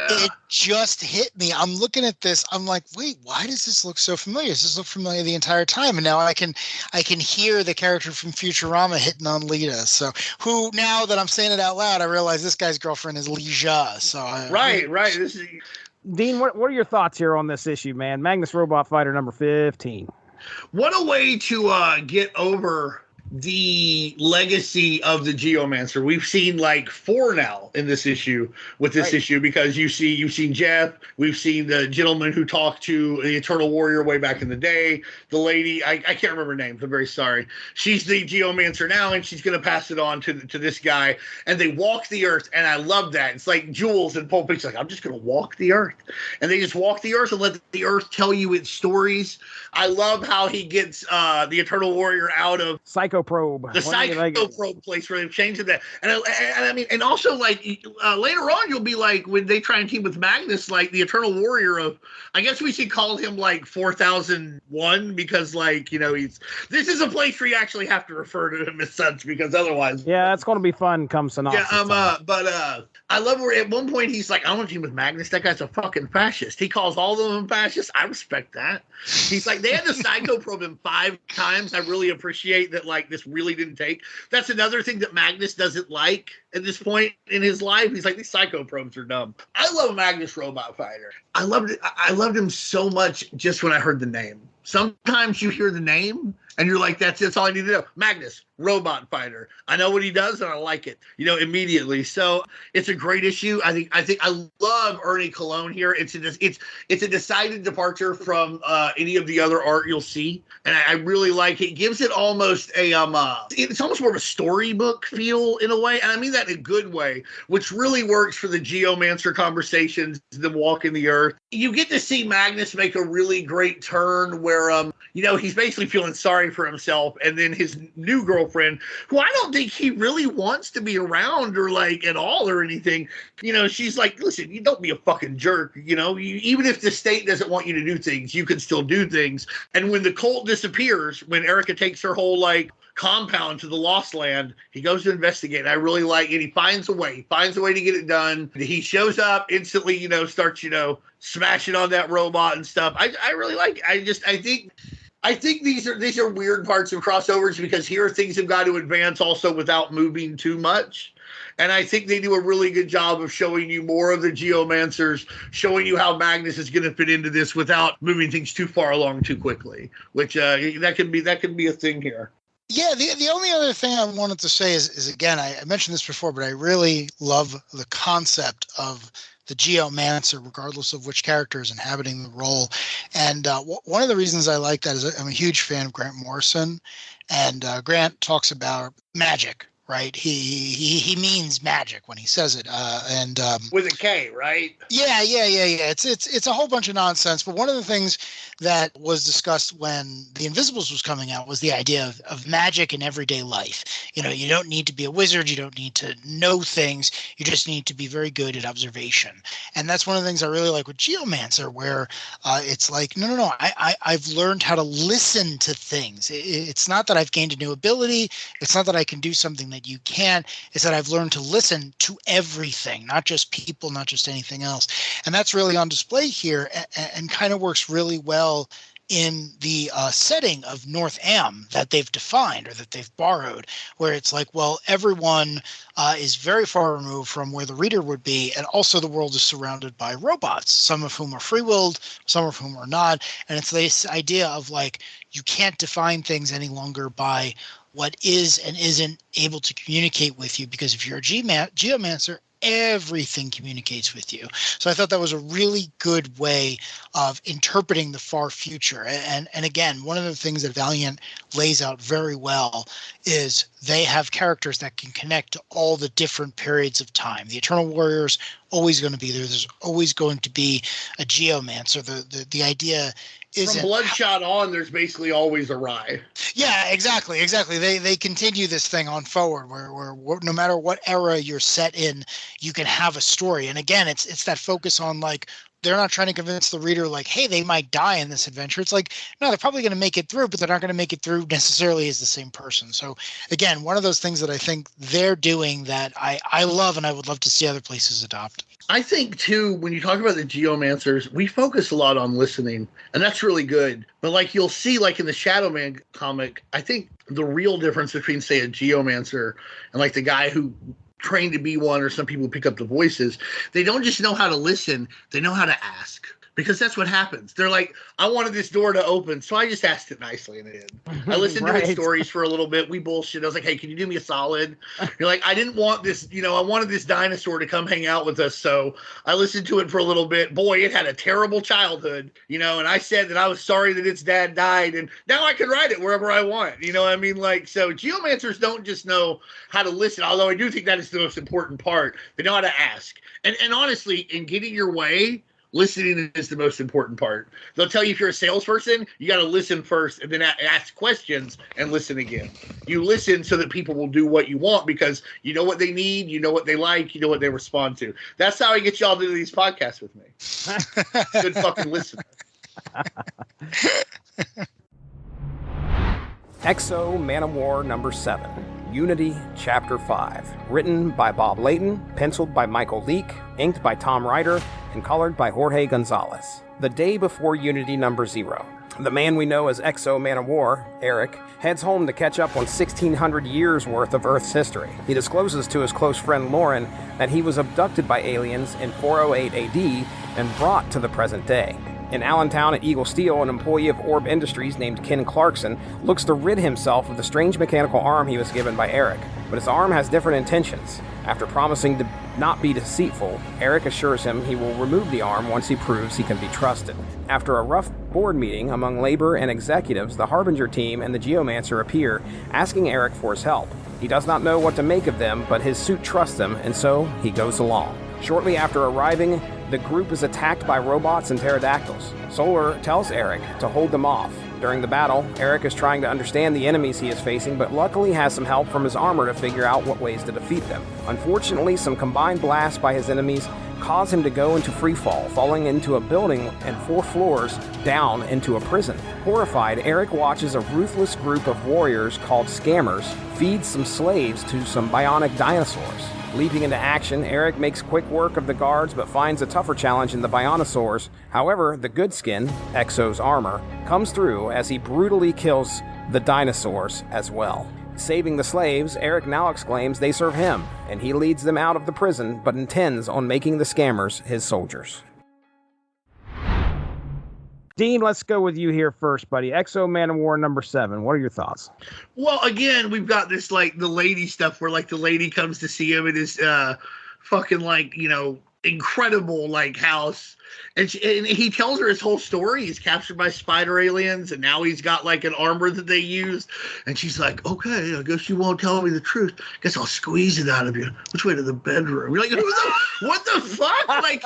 It just hit me. I'm looking at this. I'm like, wait, why does this look so familiar? Does this look familiar the entire time? And now I can hear the character from Futurama hitting on Lita. So who, now that I'm saying it out loud, I realize this guy's girlfriend is Lija. So Right. This is Dean, what are your thoughts here on this issue, man? Magnus Robot Fighter number 15. what a way to get over the legacy of the Geomancer. We've seen like 4 now in this issue with this issue, because you've seen Jeff, we've seen the gentleman who talked to the Eternal Warrior way back in the day, the lady, I can't remember her name, I'm very sorry. She's the Geomancer now, and she's going to pass it on to this guy, and they walk the earth, and I love that. It's like Jules in Pulp Fiction, like, I'm just going to walk the earth, and they just walk the earth and let the earth tell you its stories. I love how he gets the Eternal Warrior out of Psycho Probe. the Psycho Probe place where they've changed that. And I mean, and also like later on, you'll be like, when they try and team with Magnus, like the Eternal Warrior of, I guess we should call him like 4001, because like, this is a place where you actually have to refer to him as such, because otherwise. Yeah, it's going to be fun come synopsis. Yeah, but I love where at one point he's like, I want to team with Magnus. That guy's a fucking fascist. He calls all of them fascists. I respect that. He's like, they had the Psycho Probe him 5 times. I really appreciate that, like, this really didn't take. That's another thing that Magnus doesn't like at this point in his life. He's like, these Psycho Probes are dumb. I love Magnus Robot Fighter. I loved him so much just when I heard the name. Sometimes you hear the name and you're like, that's all I need to know. Magnus Robot Fighter. I know what he does and I like it, immediately. So it's a great issue. I think I love Ernie Colon here. It's a decided departure from any of the other art you'll see, and I really like it. It gives it almost it's almost more of a storybook feel in a way, and I mean that in a good way, which really works for the Geomancer conversations, them walking the earth. You get to see Magnus make a really great turn where he's basically feeling sorry for himself, and then his new girlfriend, who I don't think he really wants to be around or like at all or anything, she's like, listen, you don't be a fucking jerk, even if the state doesn't want you to do things, you can still do things. And when the cult disappears, when Erica takes her whole like compound to the Lost Land, he goes to investigate. I really like it. He finds a way to get it done. He shows up instantly, starts, smashing on that robot and stuff. I really like it. I think these are weird parts of crossovers, because here things have got to advance also without moving too much. And I think they do a really good job of showing you more of the Geomancers, showing you how Magnus is going to fit into this without moving things too far along too quickly, which that could be a thing here. Yeah, the only other thing I wanted to say is again, I mentioned this before, but I really love the concept of the Geomancer, regardless of which character is inhabiting the role. And one of the reasons I like that is I'm a huge fan of Grant Morrison, and Grant talks about magic. Right, he means magic when he says it, and with a K, right? Yeah. It's a whole bunch of nonsense. But one of the things that was discussed when The Invisibles was coming out was the idea of magic in everyday life. You don't need to be a wizard. You don't need to know things. You just need to be very good at observation. And that's one of the things I really like with Geomancer, where it's like, no. I've learned how to listen to things. It's not that I've gained a new ability. It's not that I can do something that you can. Is that I've learned to listen to everything, not just people, not just anything else. And that's really on display here, and kind of works really well in the setting of North Am that they've defined or that they've borrowed, where it's like, well, everyone is very far removed from where the reader would be, and also the world is surrounded by robots, some of whom are free-willed, some of whom are not. And it's this idea of like, you can't define things any longer by what is and isn't able to communicate with you, because if you're a Geomancer, everything communicates with you. So I thought that was a really good way of interpreting the far future. And again, one of the things that Valiant lays out very well is they have characters that can connect to all the different periods of time. The Eternal Warrior's always going to be there. There's always going to be a Geomancer. The idea is from Bloodshot on, there's basically always a Rye. Yeah, exactly. They continue this thing on forward, where no matter what era you're set in, you can have a story. And again, it's that focus on like they're not trying to convince the reader like, hey, they might die in this adventure. It's like, no, they're probably going to make it through, but they're not going to make it through necessarily as the same person. So again, one of those things that I think they're doing that I love, and I would love to see other places adopt. I think, too, when you talk about the geomancers, we focus a lot on listening, and that's really good. But, like, you'll see, like, in the Shadow Man comic, I think the real difference between, say, a geomancer and, like, the guy who trained to be one, or some people pick up the voices, they don't just know how to listen, they know how to ask. Because that's what happens. They're like, I wanted this door to open, so I just asked it nicely, and it did. I listened to his stories for a little bit. We bullshit. I was like, hey, can you do me a solid? You're like, I didn't want this, I wanted this dinosaur to come hang out with us, so I listened to it for a little bit. Boy, it had a terrible childhood, and I said that I was sorry that its dad died, and now I can ride it wherever I want. You know what I mean? Like, so geomancers don't just know how to listen, although I do think that is the most important part. They know how to ask. And honestly, in getting your way, listening is the most important part. They'll tell you if you're a salesperson, you got to listen first and then ask questions and listen again. You listen so that people will do what you want because you know what they need, you know what they like, you know what they respond to. That's how I get y'all to do these podcasts with me. Good fucking listener. Exo Man of War number 7. Unity, Chapter 5. Written by Bob Layton, penciled by Michael Leake, inked by Tom Ryder, and colored by Jorge Gonzalez. The day before Unity number 0. The man we know as Exo Man of War, Eric, heads home to catch up on 1,600 years worth of Earth's history. He discloses to his close friend Lauren that he was abducted by aliens in 408 AD and brought to the present day. In Allentown at Eagle Steel, an employee of Orb Industries named Ken Clarkson looks to rid himself of the strange mechanical arm he was given by Eric, but his arm has different intentions. After promising to not be deceitful, Eric assures him he will remove the arm once he proves he can be trusted. After a rough board meeting among labor and executives, the Harbinger team and the Geomancer appear, asking Eric for his help. He does not know what to make of them, but his suit trusts them, and so he goes along. Shortly after arriving, the group is attacked by robots and pterodactyls. Solar tells Eric to hold them off. During the battle, Eric is trying to understand the enemies he is facing, but luckily has some help from his armor to figure out what ways to defeat them. Unfortunately, some combined blasts by his enemies cause him to go into freefall, falling into a building and 4 floors down into a prison. Horrified, Eric watches a ruthless group of warriors called Scammers feed some slaves to some bionic dinosaurs. Leaping into action, Eric makes quick work of the guards but finds a tougher challenge in the Bionosaurs. However, the good skin, Exo's armor, comes through as he brutally kills the dinosaurs as well. Saving the slaves, Eric now exclaims they serve him, and he leads them out of the prison but intends on making the Scammers his soldiers. Dean, let's go with you here first, buddy. Exo Man of War number 7. What are your thoughts? Well, again, we've got this, like, the lady stuff where, like, the lady comes to see him in his fucking, like, incredible, like, house. And he tells her his whole story. He's captured by spider aliens, and now he's got, like, an armor that they used. And she's like, okay, I guess you won't tell me the truth. Guess I'll squeeze it out of you. Which way to the bedroom? You're like, what the fuck? Like,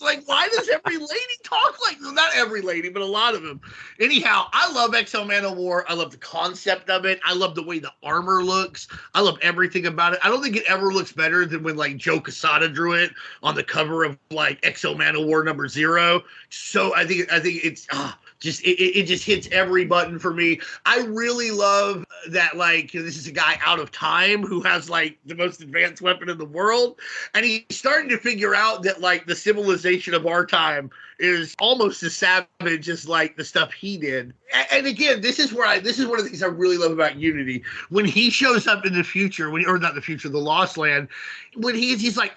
like, why does every lady talk like this? Not every lady, but a lot of them. Anyhow, I love Exo Man of War. I love the concept of it. I love the way the armor looks. I love everything about it. I don't think it ever looks better than when, like, Joe Quesada drew it on the cover of, like, Exo Man of War number 0. So I think it's it just hits every button for me. I really love that, like, this is a guy out of time who has, like, the most advanced weapon in the world, and he's starting to figure out that, like, the civilization of our time is almost as savage as, like, the stuff he did. And again, this is one of the things I really love about Unity. When he shows up in the future, the Lost Land, when he's like,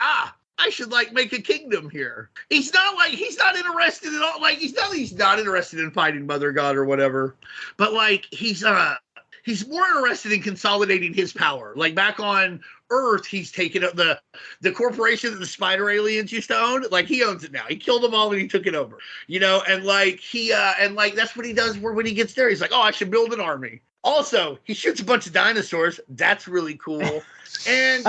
I should, like, make a kingdom here. He's not interested at all. Like, he's not interested in fighting Mother God or whatever. But, like, he's more interested in consolidating his power. Like, back on Earth, he's taken up the corporation that the spider aliens used to own. Like, he owns it now. He killed them all and he took it over. And like that's what he does. When he gets there, he's like, I should build an army. Also, he shoots a bunch of dinosaurs. That's really cool. And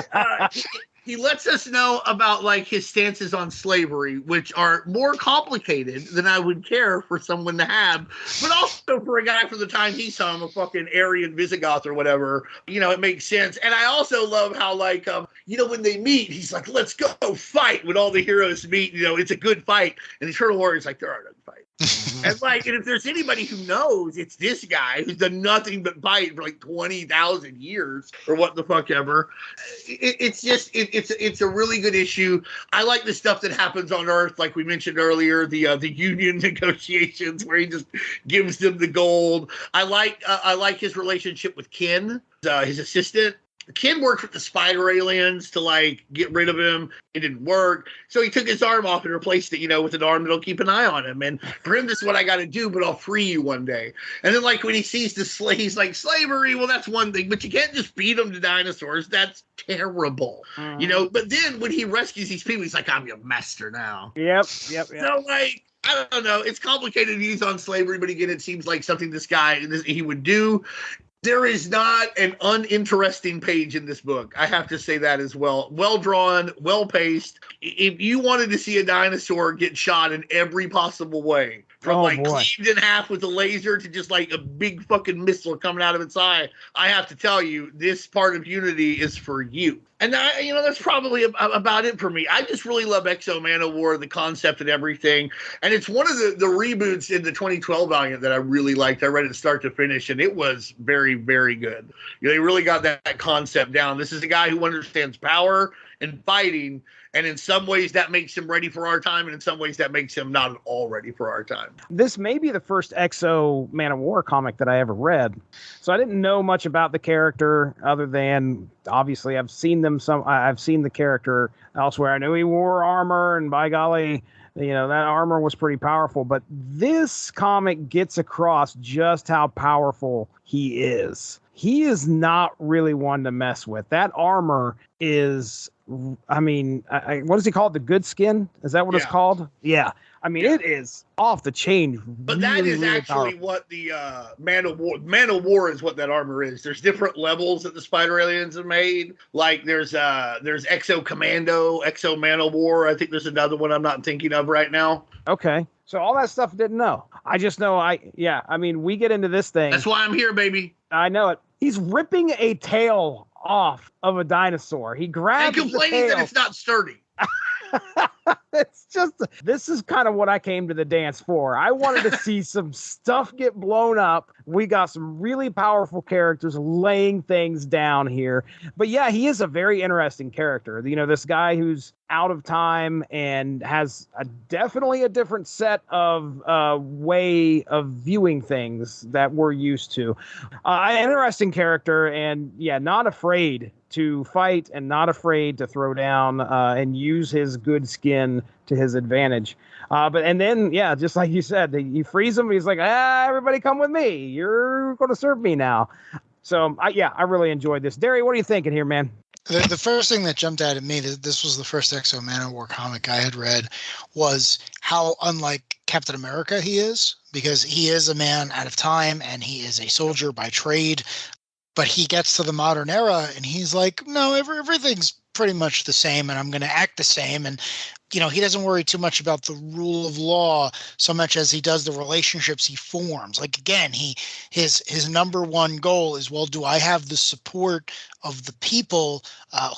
he lets us know about like his stances on slavery, which are more complicated than I would care for someone to have. But also for a guy from the time he saw him, a fucking Aryan Visigoth or whatever, it makes sense. And I also love how like, when they meet, he's like, let's go fight. When all the heroes meet, it's a good fight. And the Turtle Warrior's like, there are no fights. And if there's anybody who knows, it's this guy who's done nothing but fight for like 20,000 years or what the fuck ever. It's a really good issue. I like the stuff that happens on Earth, like we mentioned earlier, the union negotiations where he just gives them the gold. I like his relationship with Ken, his assistant. Ken worked with the spider aliens to like get rid of him. It didn't work. So he took his arm off and replaced it, with an arm that'll keep an eye on him. And for him, this is what I got to do, but I'll free you one day. And then like when he sees the he's like, slavery, well, that's one thing, but you can't just feed them to dinosaurs. That's terrible. But then when he rescues these people, he's like, I'm your master now. Yep. So like, I don't know. It's complicated views on slavery, but again, it seems like something he would do. There is not an uninteresting page in this book. I have to say that as well. Well drawn, well paced. If you wanted to see a dinosaur get shot in every possible way, from cleaved in half with a laser to just like a big fucking missile coming out of its eye, I have to tell you, this part of Unity is for you. And that's probably about it for me. I just really love Exo Manowar, the concept and everything. And it's one of the reboots in the 2012 Valiant that I really liked. I read it start to finish, and it was very, very good. They really got that concept down. This is a guy who understands power and fighting, and in some ways that makes him ready for our time, and in some ways that makes him not at all ready for our time. This may be the first Exo Man of War comic that I ever read, so I didn't know much about the character other than obviously I've seen the character elsewhere. I knew he wore armor, and by golly, that armor was pretty powerful. But this comic gets across just how powerful he is. He is not really one to mess with. That armor is, what does he call it? The good skin? Is that what it's called? Yeah. It is off the chain. But that is actually what the Man of War is what that armor is. There's different levels that the spider aliens have made. Like there's Exo Commando, Exo Man of War. I think there's another one I'm not thinking of right now. Okay. So all that stuff I didn't know. I just know we get into this thing. That's why I'm here, baby. I know it. He's ripping a tail off of a dinosaur. He grabs and complaining that it's not sturdy. It's just, this is kind of what I came to the dance for. I wanted to see some stuff get blown up. We got some really powerful characters laying things down here. But yeah, he is a very interesting character. This guy who's out of time and has definitely a different set of way of viewing things that we're used to. An interesting character, and not afraid to fight and not afraid to throw down and use his good skin to his advantage. And then, just like you said, he frees him. He's like, everybody come with me. You're going to serve me now. So, I really enjoyed this. Darry, what are you thinking here, man? The first thing that jumped out at me, this was the first Exo Manowar comic I had read, was how unlike Captain America he is, because he is a man out of time and he is a soldier by trade. But he gets to the modern era and he's like, no, everything's pretty much the same and I'm going to act the same. And, he doesn't worry too much about the rule of law so much as he does the relationships he forms. Like, again, his number one goal is, well, do I have the support of the people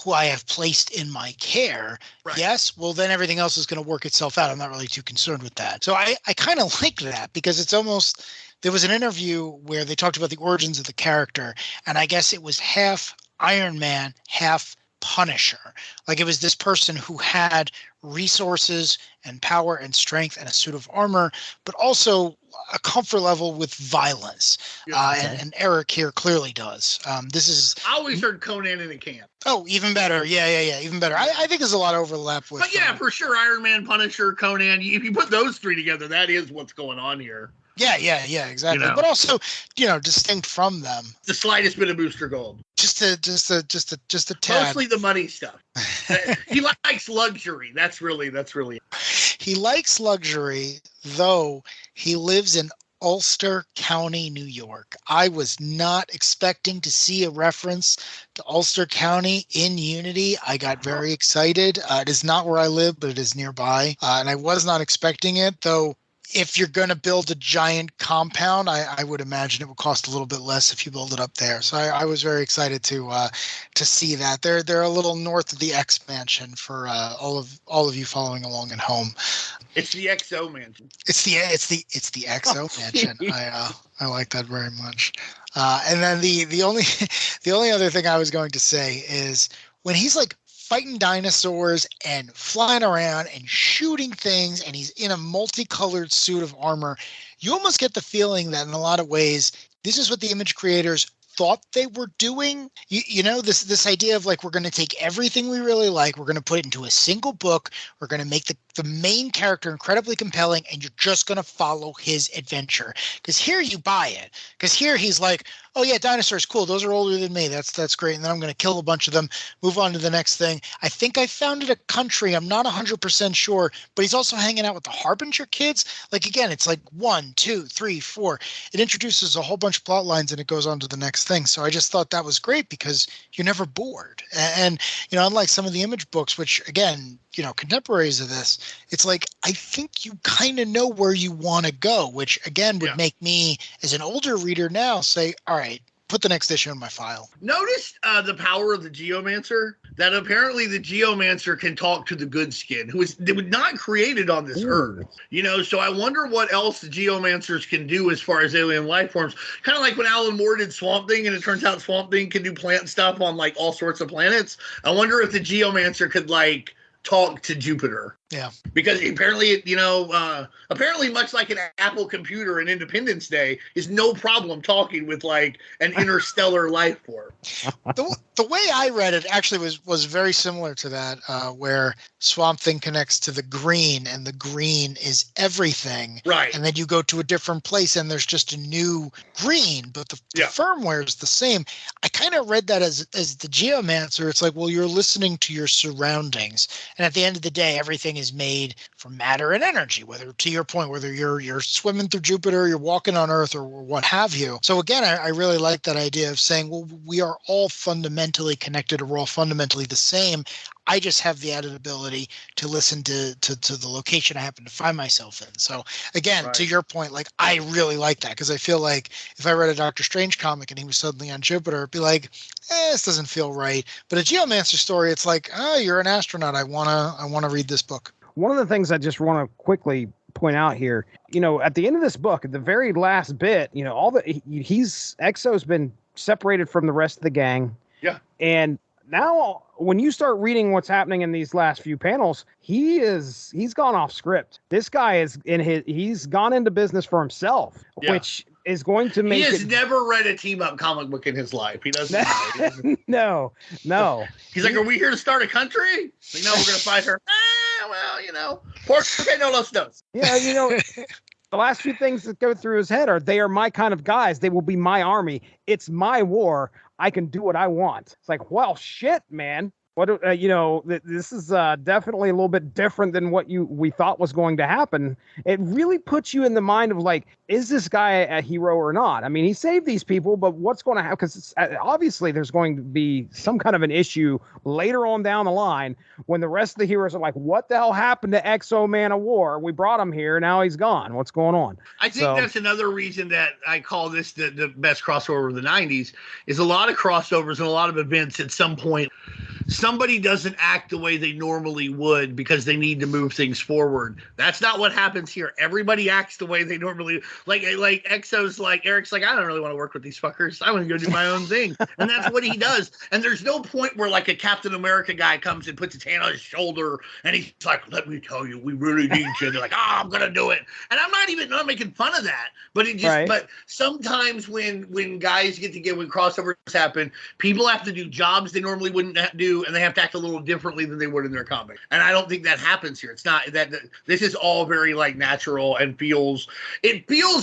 who I have placed in my care? Right. Yes. Well, then everything else is going to work itself out. I'm not really too concerned with that. So I kind of like that because it's almost, there was an interview where they talked about the origins of the character, and I guess it was half Iron Man, half Punisher. Like, it was this person who had resources and power and strength and a suit of armor, but also a comfort level with violence. And Eric here clearly does. This is. I always heard Conan in a can. Oh, even better. Yeah. Even better. I think there's a lot of overlap with. But yeah, for sure. Iron Man, Punisher, Conan. If you put those three together, that is what's going on here. Yeah, exactly. But also, distinct from them. The slightest bit of Booster Gold. Just a tad. Mostly the money stuff. He likes luxury. That's really. He likes luxury, though he lives in Ulster County, New York. I was not expecting to see a reference to Ulster County in Unity. I got very excited. It is not where I live, but it is nearby. And I was not expecting it, though. If you're going to build a giant compound, I would imagine it would cost a little bit less if you build it up there. So I was very excited to see that. They're a little north of the X mansion for all of you following along at home. It's the XO mansion. It's the XO mansion. I like that very much. And then the only other thing I was going to say is when he's like fighting dinosaurs and flying around and shooting things, and he's in a multicolored suit of armor, you almost get the feeling that in a lot of ways, this is what the image creators thought they were doing. You know, this idea of like, we're going to take everything we really like, we're going to put it into a single book, we're going to make the main character incredibly compelling, and you're just going to follow his adventure. Because here you buy it. Because here he's like, oh yeah, dinosaurs, cool. Those are older than me. That's great. And then I'm going to kill a bunch of them, move on to the next thing. I think I founded a country. I'm not 100% sure, but he's also hanging out with the Harbinger kids. Like, again, it's like 1, 2, 3, 4. It introduces a whole bunch of plot lines and it goes on to the next thing. So I just thought that was great because you're never bored. And you know, unlike some of the image books, which again, you know, contemporaries of this, it's like, I think you kind of know where you want to go, which again would make me as an older reader now say, all right, put the next issue in my file. Notice the power of the Geomancer, that apparently the Geomancer can talk to the good skin, who was not created on this earth. You know, so I wonder what else the Geomancers can do as far as alien life forms. Kind of like when Alan Moore did Swamp Thing, and it turns out Swamp Thing can do plant stuff on like all sorts of planets. I wonder if the Geomancer could like talk to Jupiter. Yeah. Because apparently, you know, apparently much like an Apple computer in Independence Day is no problem talking with like an interstellar life form. The way I read it actually was very similar to that, where Swamp Thing connects to the green, and the green is everything. Right. And then you go to a different place and there's just a new green, but the firmware is the same. I kind of read that as the Geomancer. It's like, well, you're listening to your surroundings. And at the end of the day, everything is made from matter and energy, whether, to your point, whether you're swimming through Jupiter, you're walking on Earth, or what have you. So again, I really like that idea of saying, well, we are all fundamentally connected, or we're all fundamentally the same. I just have the added ability to listen to the location I happen to find myself in. So again, to your point, like, I really like that, because I feel like if I read a Doctor Strange comic and he was suddenly on Jupiter, it'd be like, this doesn't feel right. But a Geomancer story, it's like, oh, you're an astronaut. I wanna read this book. One of the things I just want to quickly point out here, you know, at the end of this book, at the very last bit, you know, Exo's been separated from the rest of the gang. Yeah. And now when you start reading what's happening in these last few panels, he's gone off script. This guy he's gone into business for himself, which is going to make he has never read a team up comic book in his life. He doesn't. No. He's like, are we here to start a country? Like, no, we're going to fight her. Well, you know, porque no los dos. Yeah, you know, the last few things that go through his head are, they are my kind of guys. They will be my army. It's my war. I can do what I want. It's like, well, shit, man. What you know, this is definitely a little bit different than what we thought was going to happen. It really puts you in the mind of like, is this guy a hero or not? I mean, he saved these people, but what's going to happen? Because obviously there's going to be some kind of an issue later on down the line when the rest of the heroes are like, what the hell happened to Exo Man of War? We brought him here. Now he's gone. What's going on? I think that's another reason that I call this the best crossover of the 90s, is a lot of crossovers and a lot of events at some point. Somebody doesn't act the way they normally would because they need to move things forward. That's not what happens here. Everybody acts the way they normally like Exo's like, Eric's like, I don't really want to work with these fuckers. I want to go do my own thing. And that's what he does. And there's no point where like a Captain America guy comes and puts his hand on his shoulder and he's like, let me tell you, we really need you. And they're like, I'm going to do it. And I'm not making fun of that. But it just, but sometimes when guys get together, when crossovers happen, people have to do jobs they normally wouldn't do, and they have to act a little differently than they would in their comic. And I don't think that happens here. It's not that this is all very like natural and feels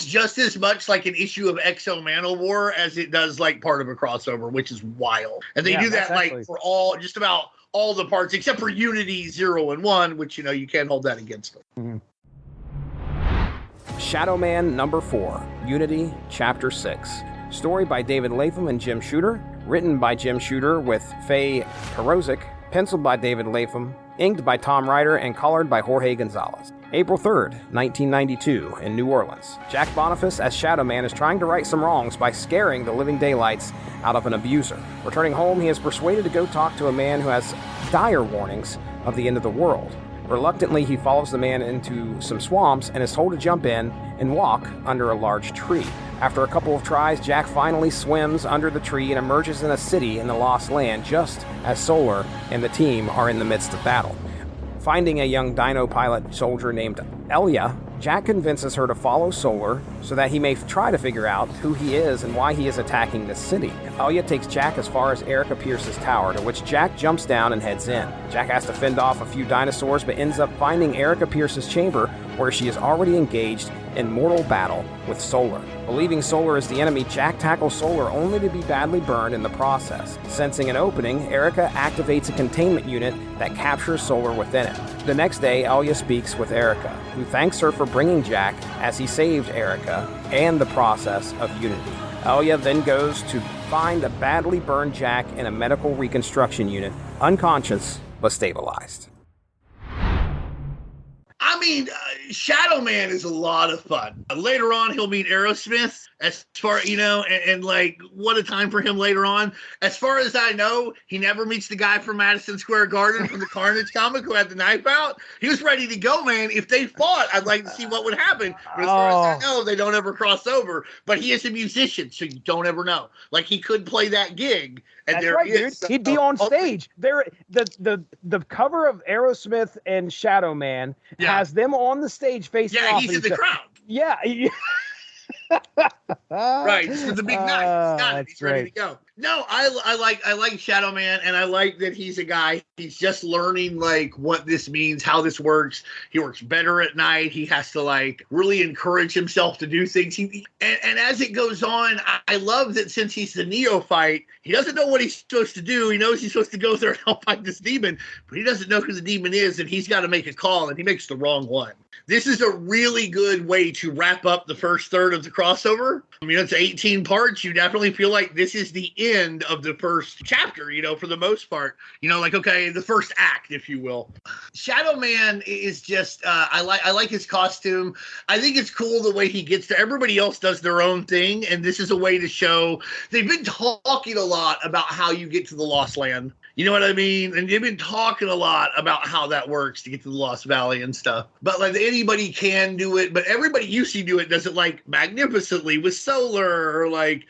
just as much like an issue of Exo Man of War as it does like part of a crossover, which is wild. And they do that like for just about all the parts except for Unity 0 and 1, which, you know, you can't hold that against them. Mm-hmm. Shadow Man number 4, Unity, Chapter 6. Story by David Latham and Jim Shooter. Written by Jim Shooter with Faye Perozic. Penciled by David Latham. Inked by Tom Ryder and colored by Jorge Gonzalez. April 3rd, 1992, in New Orleans. Jack Boniface as Shadow Man is trying to right some wrongs by scaring the living daylights out of an abuser. Returning home, he is persuaded to go talk to a man who has dire warnings of the end of the world. Reluctantly, he follows the man into some swamps and is told to jump in and walk under a large tree. After a couple of tries, Jack finally swims under the tree and emerges in a city in the Lost Land just as Solar and the team are in the midst of battle. Finding a young dino pilot soldier named Elia, Jack convinces her to follow Solar so that he may try to figure out who he is and why he is attacking this city. Elia takes Jack as far as Erica Pierce's tower, to which Jack jumps down and heads in. Jack has to fend off a few dinosaurs, but ends up finding Erica Pierce's chamber, where she is already engaged in mortal battle with Solar. Believing Solar is the enemy, Jack tackles Solar only to be badly burned in the process. Sensing an opening, Erica activates a containment unit that captures Solar within it. The next day, Elia speaks with Erica, who thanks her for bringing Jack as he saved Erica and the process of Unity. Elia then goes to find a badly burned Jack in a medical reconstruction unit, unconscious but stabilized. I mean, Shadow Man is a lot of fun. Later on, he'll meet Aerosmith. As far, and like, what a time for him later on. As far as I know, he never meets the guy from Madison Square Garden from the Carnage comic who had the knife out. He was ready to go, man. If they fought, I'd like to see what would happen. But as far as I know, they don't ever cross over. But he is a musician, so you don't ever know. Like, he could play that gig. And that's there right, he is. dude. He'd be on stage. The cover of Aerosmith and Shadow Man has them on the stage facing off. Yeah, he's in the crowd. Yeah. Right, so the big knife. He's got it. He's ready to go. No, I like Shadow Man, and I like that he's a guy. He's just learning like what this means, how this works. He works better at night. He has to like really encourage himself to do things. And as it goes on, I love that since he's the neophyte, he doesn't know what he's supposed to do. He knows he's supposed to go there and help fight this demon, but he doesn't know who the demon is, and he's got to make a call, and he makes the wrong one. This is a really good way to wrap up the first third of the crossover. I mean, it's 18 parts. You definitely feel like this is the end of the first chapter, for the most part. Like, okay, the first act, if you will. Shadow Man is just, I like his costume. I think it's cool the way he gets there. Everybody else does their own thing, and this is a way to show. They've been talking a lot about how you get to the Lost Land. You know what I mean? And they've been talking a lot about how that works to get to the Lost Valley and stuff. But like anybody can do it, but everybody you see do it does it like magnificently with Solar or like,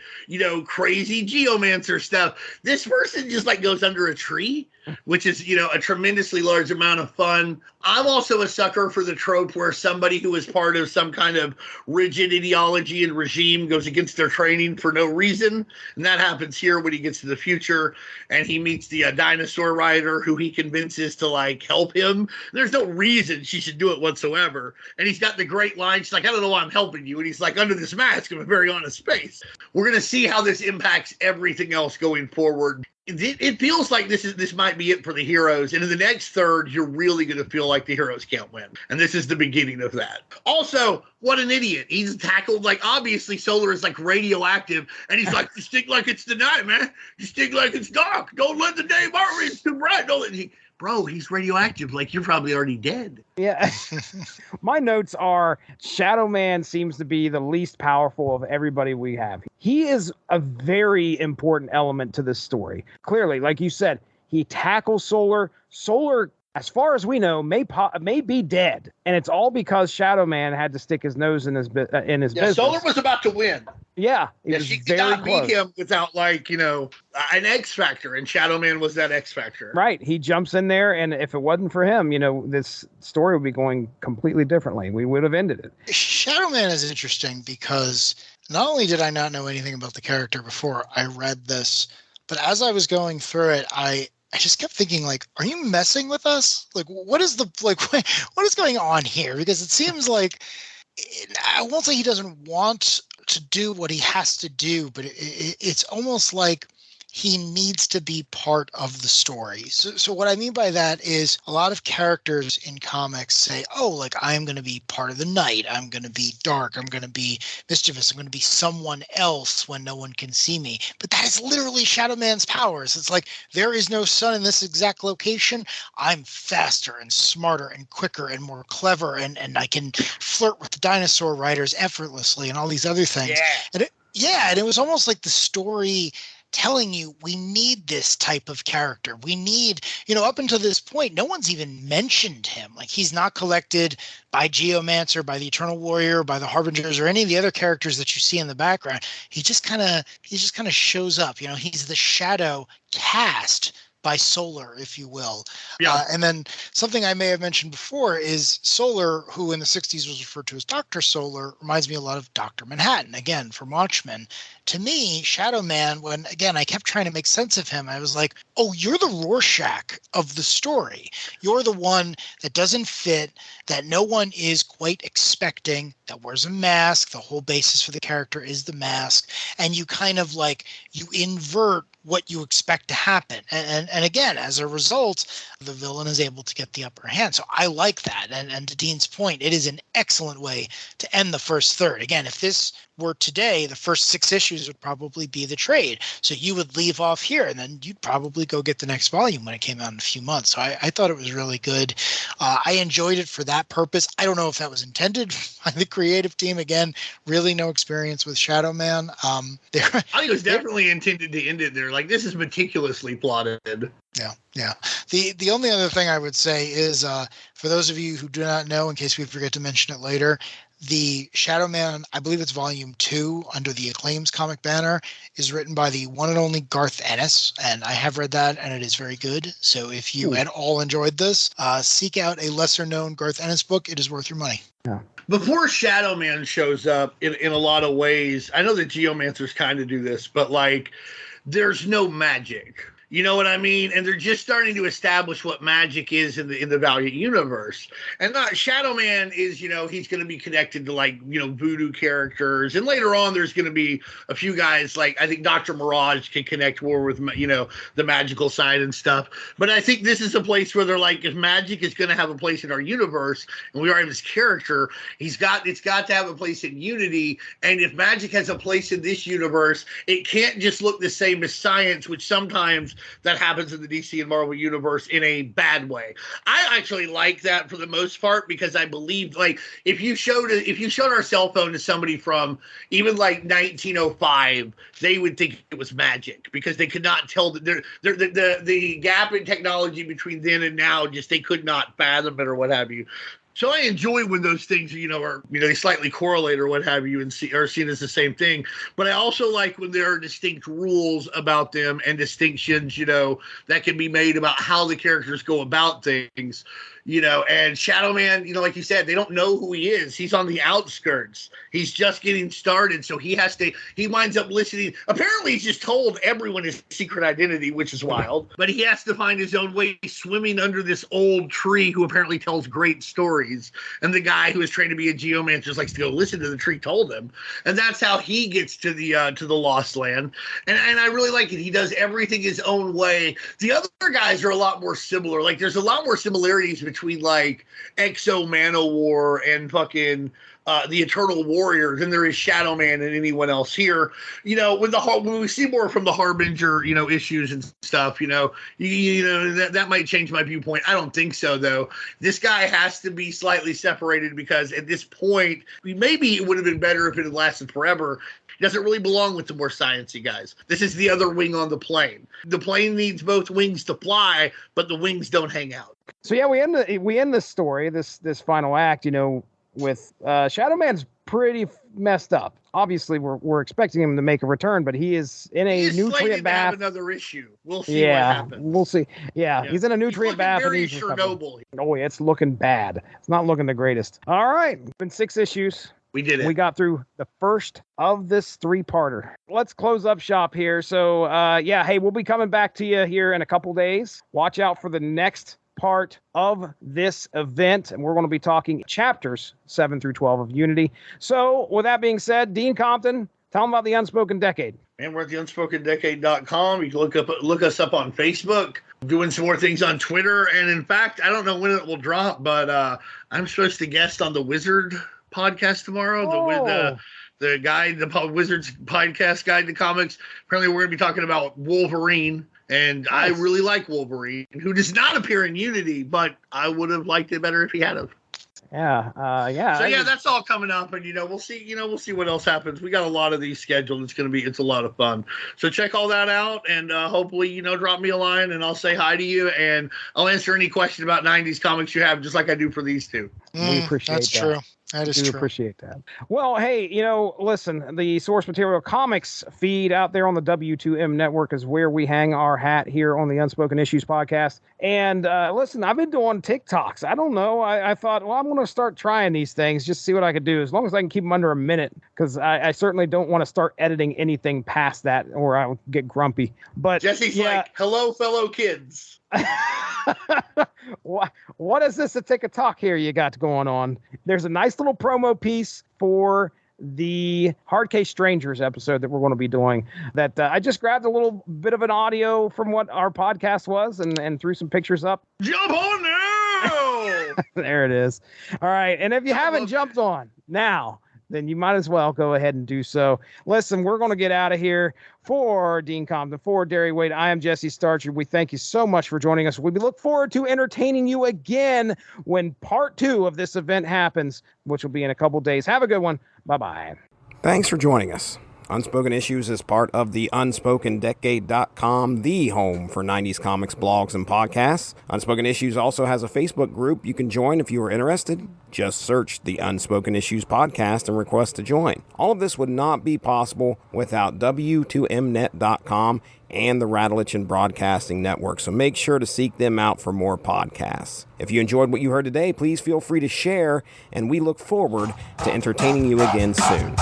crazy geomancer stuff. This person just like goes under a tree, which is, a tremendously large amount of fun. I'm also a sucker for the trope where somebody who is part of some kind of rigid ideology and regime goes against their training for no reason. And that happens here when he gets to the future and he meets the dinosaur rider who he convinces to like help him. There's no reason she should do it whatsoever. And he's got the great line. She's like, I don't know why I'm helping you. And he's like, under this mask, I'm a very honest space. We're going to see how this impacts everything else going forward. It feels like this might be it for the heroes. And in the next third, you're really going to feel like the heroes can't win. And this is the beginning of that. Also, what an idiot. He's tackled, like, obviously Solar is, like, radioactive. And he's like, you stink like it's the night, man. You stink like it's dark. Don't let the day burn me. It's too bright. Bro, he's radioactive. Like, you're probably already dead. Yeah. My notes are Shadow Man seems to be the least powerful of everybody we have. He is a very important element to this story. Clearly, like you said, he tackles Solar. Solar, as far as we know, may be dead. And it's all because Shadow Man had to stick his nose in his business. Solar was about to win. Yeah, she did not beat him without, like, an X factor, and Shadow Man was that X factor. Right. He jumps in there, and if it wasn't for him, this story would be going completely differently. We would have ended it. Shadow Man is interesting because not only did I not know anything about the character before I read this, but as I was going through it, I just kept thinking, like, are you messing with us? Like, what is going on here? Because it seems like, I won't say he doesn't want to do what he has to do, but it's almost like he needs to be part of the story. So what I mean by that is a lot of characters in comics say, oh, like I'm going to be part of the night. I'm going to be dark. I'm going to be mischievous. I'm going to be someone else when no one can see me. But that is literally Shadow Man's powers. It's like, there is no sun in this exact location. I'm faster and smarter and quicker and more clever. And I can flirt with the dinosaur riders effortlessly and all these other things. Yeah. And it was almost like the story telling you we need this type of character. We need, up until this point, no one's even mentioned him. Like, he's not collected by Geomancer, by the Eternal Warrior, by the Harbingers, or any of the other characters that you see in the background. He just kind of shows up. He's the shadow cast by Solar, if you will. Yeah. And then something I may have mentioned before is Solar, who in the 60s was referred to as Dr. Solar, reminds me a lot of Dr. Manhattan, again, from Watchmen. To me, Shadow Man, when, again, I kept trying to make sense of him, I was like, oh, you're the Rorschach of the story. You're the one that doesn't fit, that no one is quite expecting, that wears a mask. The whole basis for the character is the mask. And you kind of you invert what you expect to happen. And again, as a result, the villain is able to get the upper hand. So I like that. And to Dean's point, it is an excellent way to end the first third. Again, if this were today, the first 6 issues would probably be the trade. So you would leave off here, and then you'd probably go get the next volume when it came out in a few months. So I thought it was really good. I enjoyed it for that purpose. I don't know if that was intended by the creative team. Again, really no experience with Shadow Man. I think it was definitely intended to end it there. Like, this is meticulously plotted. Yeah. The only other thing I would say is, for those of you who do not know, in case we forget to mention it later, the Shadow Man, I believe it's volume 2 under the Acclaims comic banner, is written by the one and only Garth Ennis, and I have read that, and it is very good. So if you at all enjoyed this, seek out a lesser known Garth Ennis book. It is worth your money. Yeah. Before Shadow Man shows up, in a lot of ways, I know that Geomancers kind of do this, but there's no magic. You know what I mean? And they're just starting to establish what magic is in the Valiant universe. And Shadow Man is, he's going to be connected to voodoo characters. And later on, there's going to be a few guys I think Dr. Mirage can connect more with, the magical side and stuff. But I think this is a place where they're if magic is going to have a place in our universe, and we already have this character, it's got to have a place in Unity. And if magic has a place in this universe, it can't just look the same as science, which sometimes that happens in the DC and Marvel universe in a bad way. I actually like that for the most part, because I believe if you showed our cell phone to somebody from even 1905, they would think it was magic, because they could not tell that the gap in technology between then and now, just they could not fathom it or what have you. So I enjoy when those things, are, they slightly correlate or what have you, and are seen as the same thing. But I also like when there are distinct rules about them and distinctions, that can be made about how the characters go about things. And Shadow Man, like you said, they don't know who he is. He's on the outskirts. He's just getting started. So he winds up listening. Apparently, he's just told everyone his secret identity, which is wild. But he has to find his own way swimming under this old tree who apparently tells great stories. And the guy who is trained to be a geomancer just likes to go listen to the tree told him. And that's how he gets to the Lost Land. And I really like it. He does everything his own way. The other guys are a lot more similar. There's a lot more similarities between Exo Manowar and fucking the Eternal Warrior than there is Shadow Man and anyone else here. When we see more from the Harbinger, issues and stuff, that might change my viewpoint. I don't think so, though. This guy has to be slightly separated, because at this point, maybe it would have been better if it had lasted forever. It doesn't really belong with the more sciencey guys. This is the other wing on the plane. The plane needs both wings to fly, but the wings don't hang out. So yeah, we end this story, this final act, with Shadow Man's pretty messed up. Obviously, we're expecting him to make a return, but he is in a nutrient bath. Have another issue. We'll see what happens. We'll see. Yeah, he's in a nutrient bath. Very Chernobyl. Oh yeah, it's looking bad. It's not looking the greatest. All right, been 6 issues. We did it. We got through the first of this 3-parter. Let's close up shop here. So, hey, we'll be coming back to you here in a couple days. Watch out for the next part of this event, and we're going to be talking chapters 7 through 12 of Unity. So, with that being said, Dean Compton, Tell them about the Unspoken Decade. And we're at the unspokendecade.com. You can look us up on Facebook, doing some more things on Twitter. And in fact, I don't know when it will drop, but I'm supposed to guest on the Wizard podcast tomorrow. The guide, the Wizards podcast guide to comics. Apparently, we're going to be talking about Wolverine. And nice. I really like Wolverine, who does not appear in Unity, but I would have liked it better if he had of. Yeah. So that's all coming up, and we'll see what else happens. We got a lot of these scheduled. It's a lot of fun. So check all that out, and hopefully drop me a line, and I'll say hi to you, and I'll answer any question about '90s comics you have, just like I do for these two. We appreciate that's that. True. That is true. Appreciate that. Well, hey, listen, the Source Material Comics feed out there on the W2M network is where we hang our hat here on the Unspoken Issues podcast. And listen, I've been doing TikToks. I don't know. I thought, well, I'm going to start trying these things, just see what I could do, as long as I can keep them under a minute, because I certainly don't want to start editing anything past that, or I'll get grumpy. But Jesse's like, hello, fellow kids. What is this a tick of talk here you got going on? There's a nice little promo piece for the Hard Case Strangers episode that we're going to be doing, that I just grabbed a little bit of an audio from what our podcast was and threw some pictures up. Jump on now! There it is. All right. And if you haven't jumped on now, then you might as well go ahead and do so. Listen, we're going to get out of here. For Dean Compton, for Darry Wade, I am Jesse Starcher. We thank you so much for joining us. We look forward to entertaining you again when part 2 of this event happens, which will be in a couple days. Have a good one. Bye-bye. Thanks for joining us. Unspoken Issues is part of the UnspokenDecade.com, the home for 90s comics, blogs, and podcasts. Unspoken Issues also has a Facebook group you can join if you are interested. Just search the Unspoken Issues podcast and request to join. All of this would not be possible without W2Mnet.com and the Rattlechin Broadcasting Network, so make sure to seek them out for more podcasts. If you enjoyed what you heard today, please feel free to share, and we look forward to entertaining you again soon.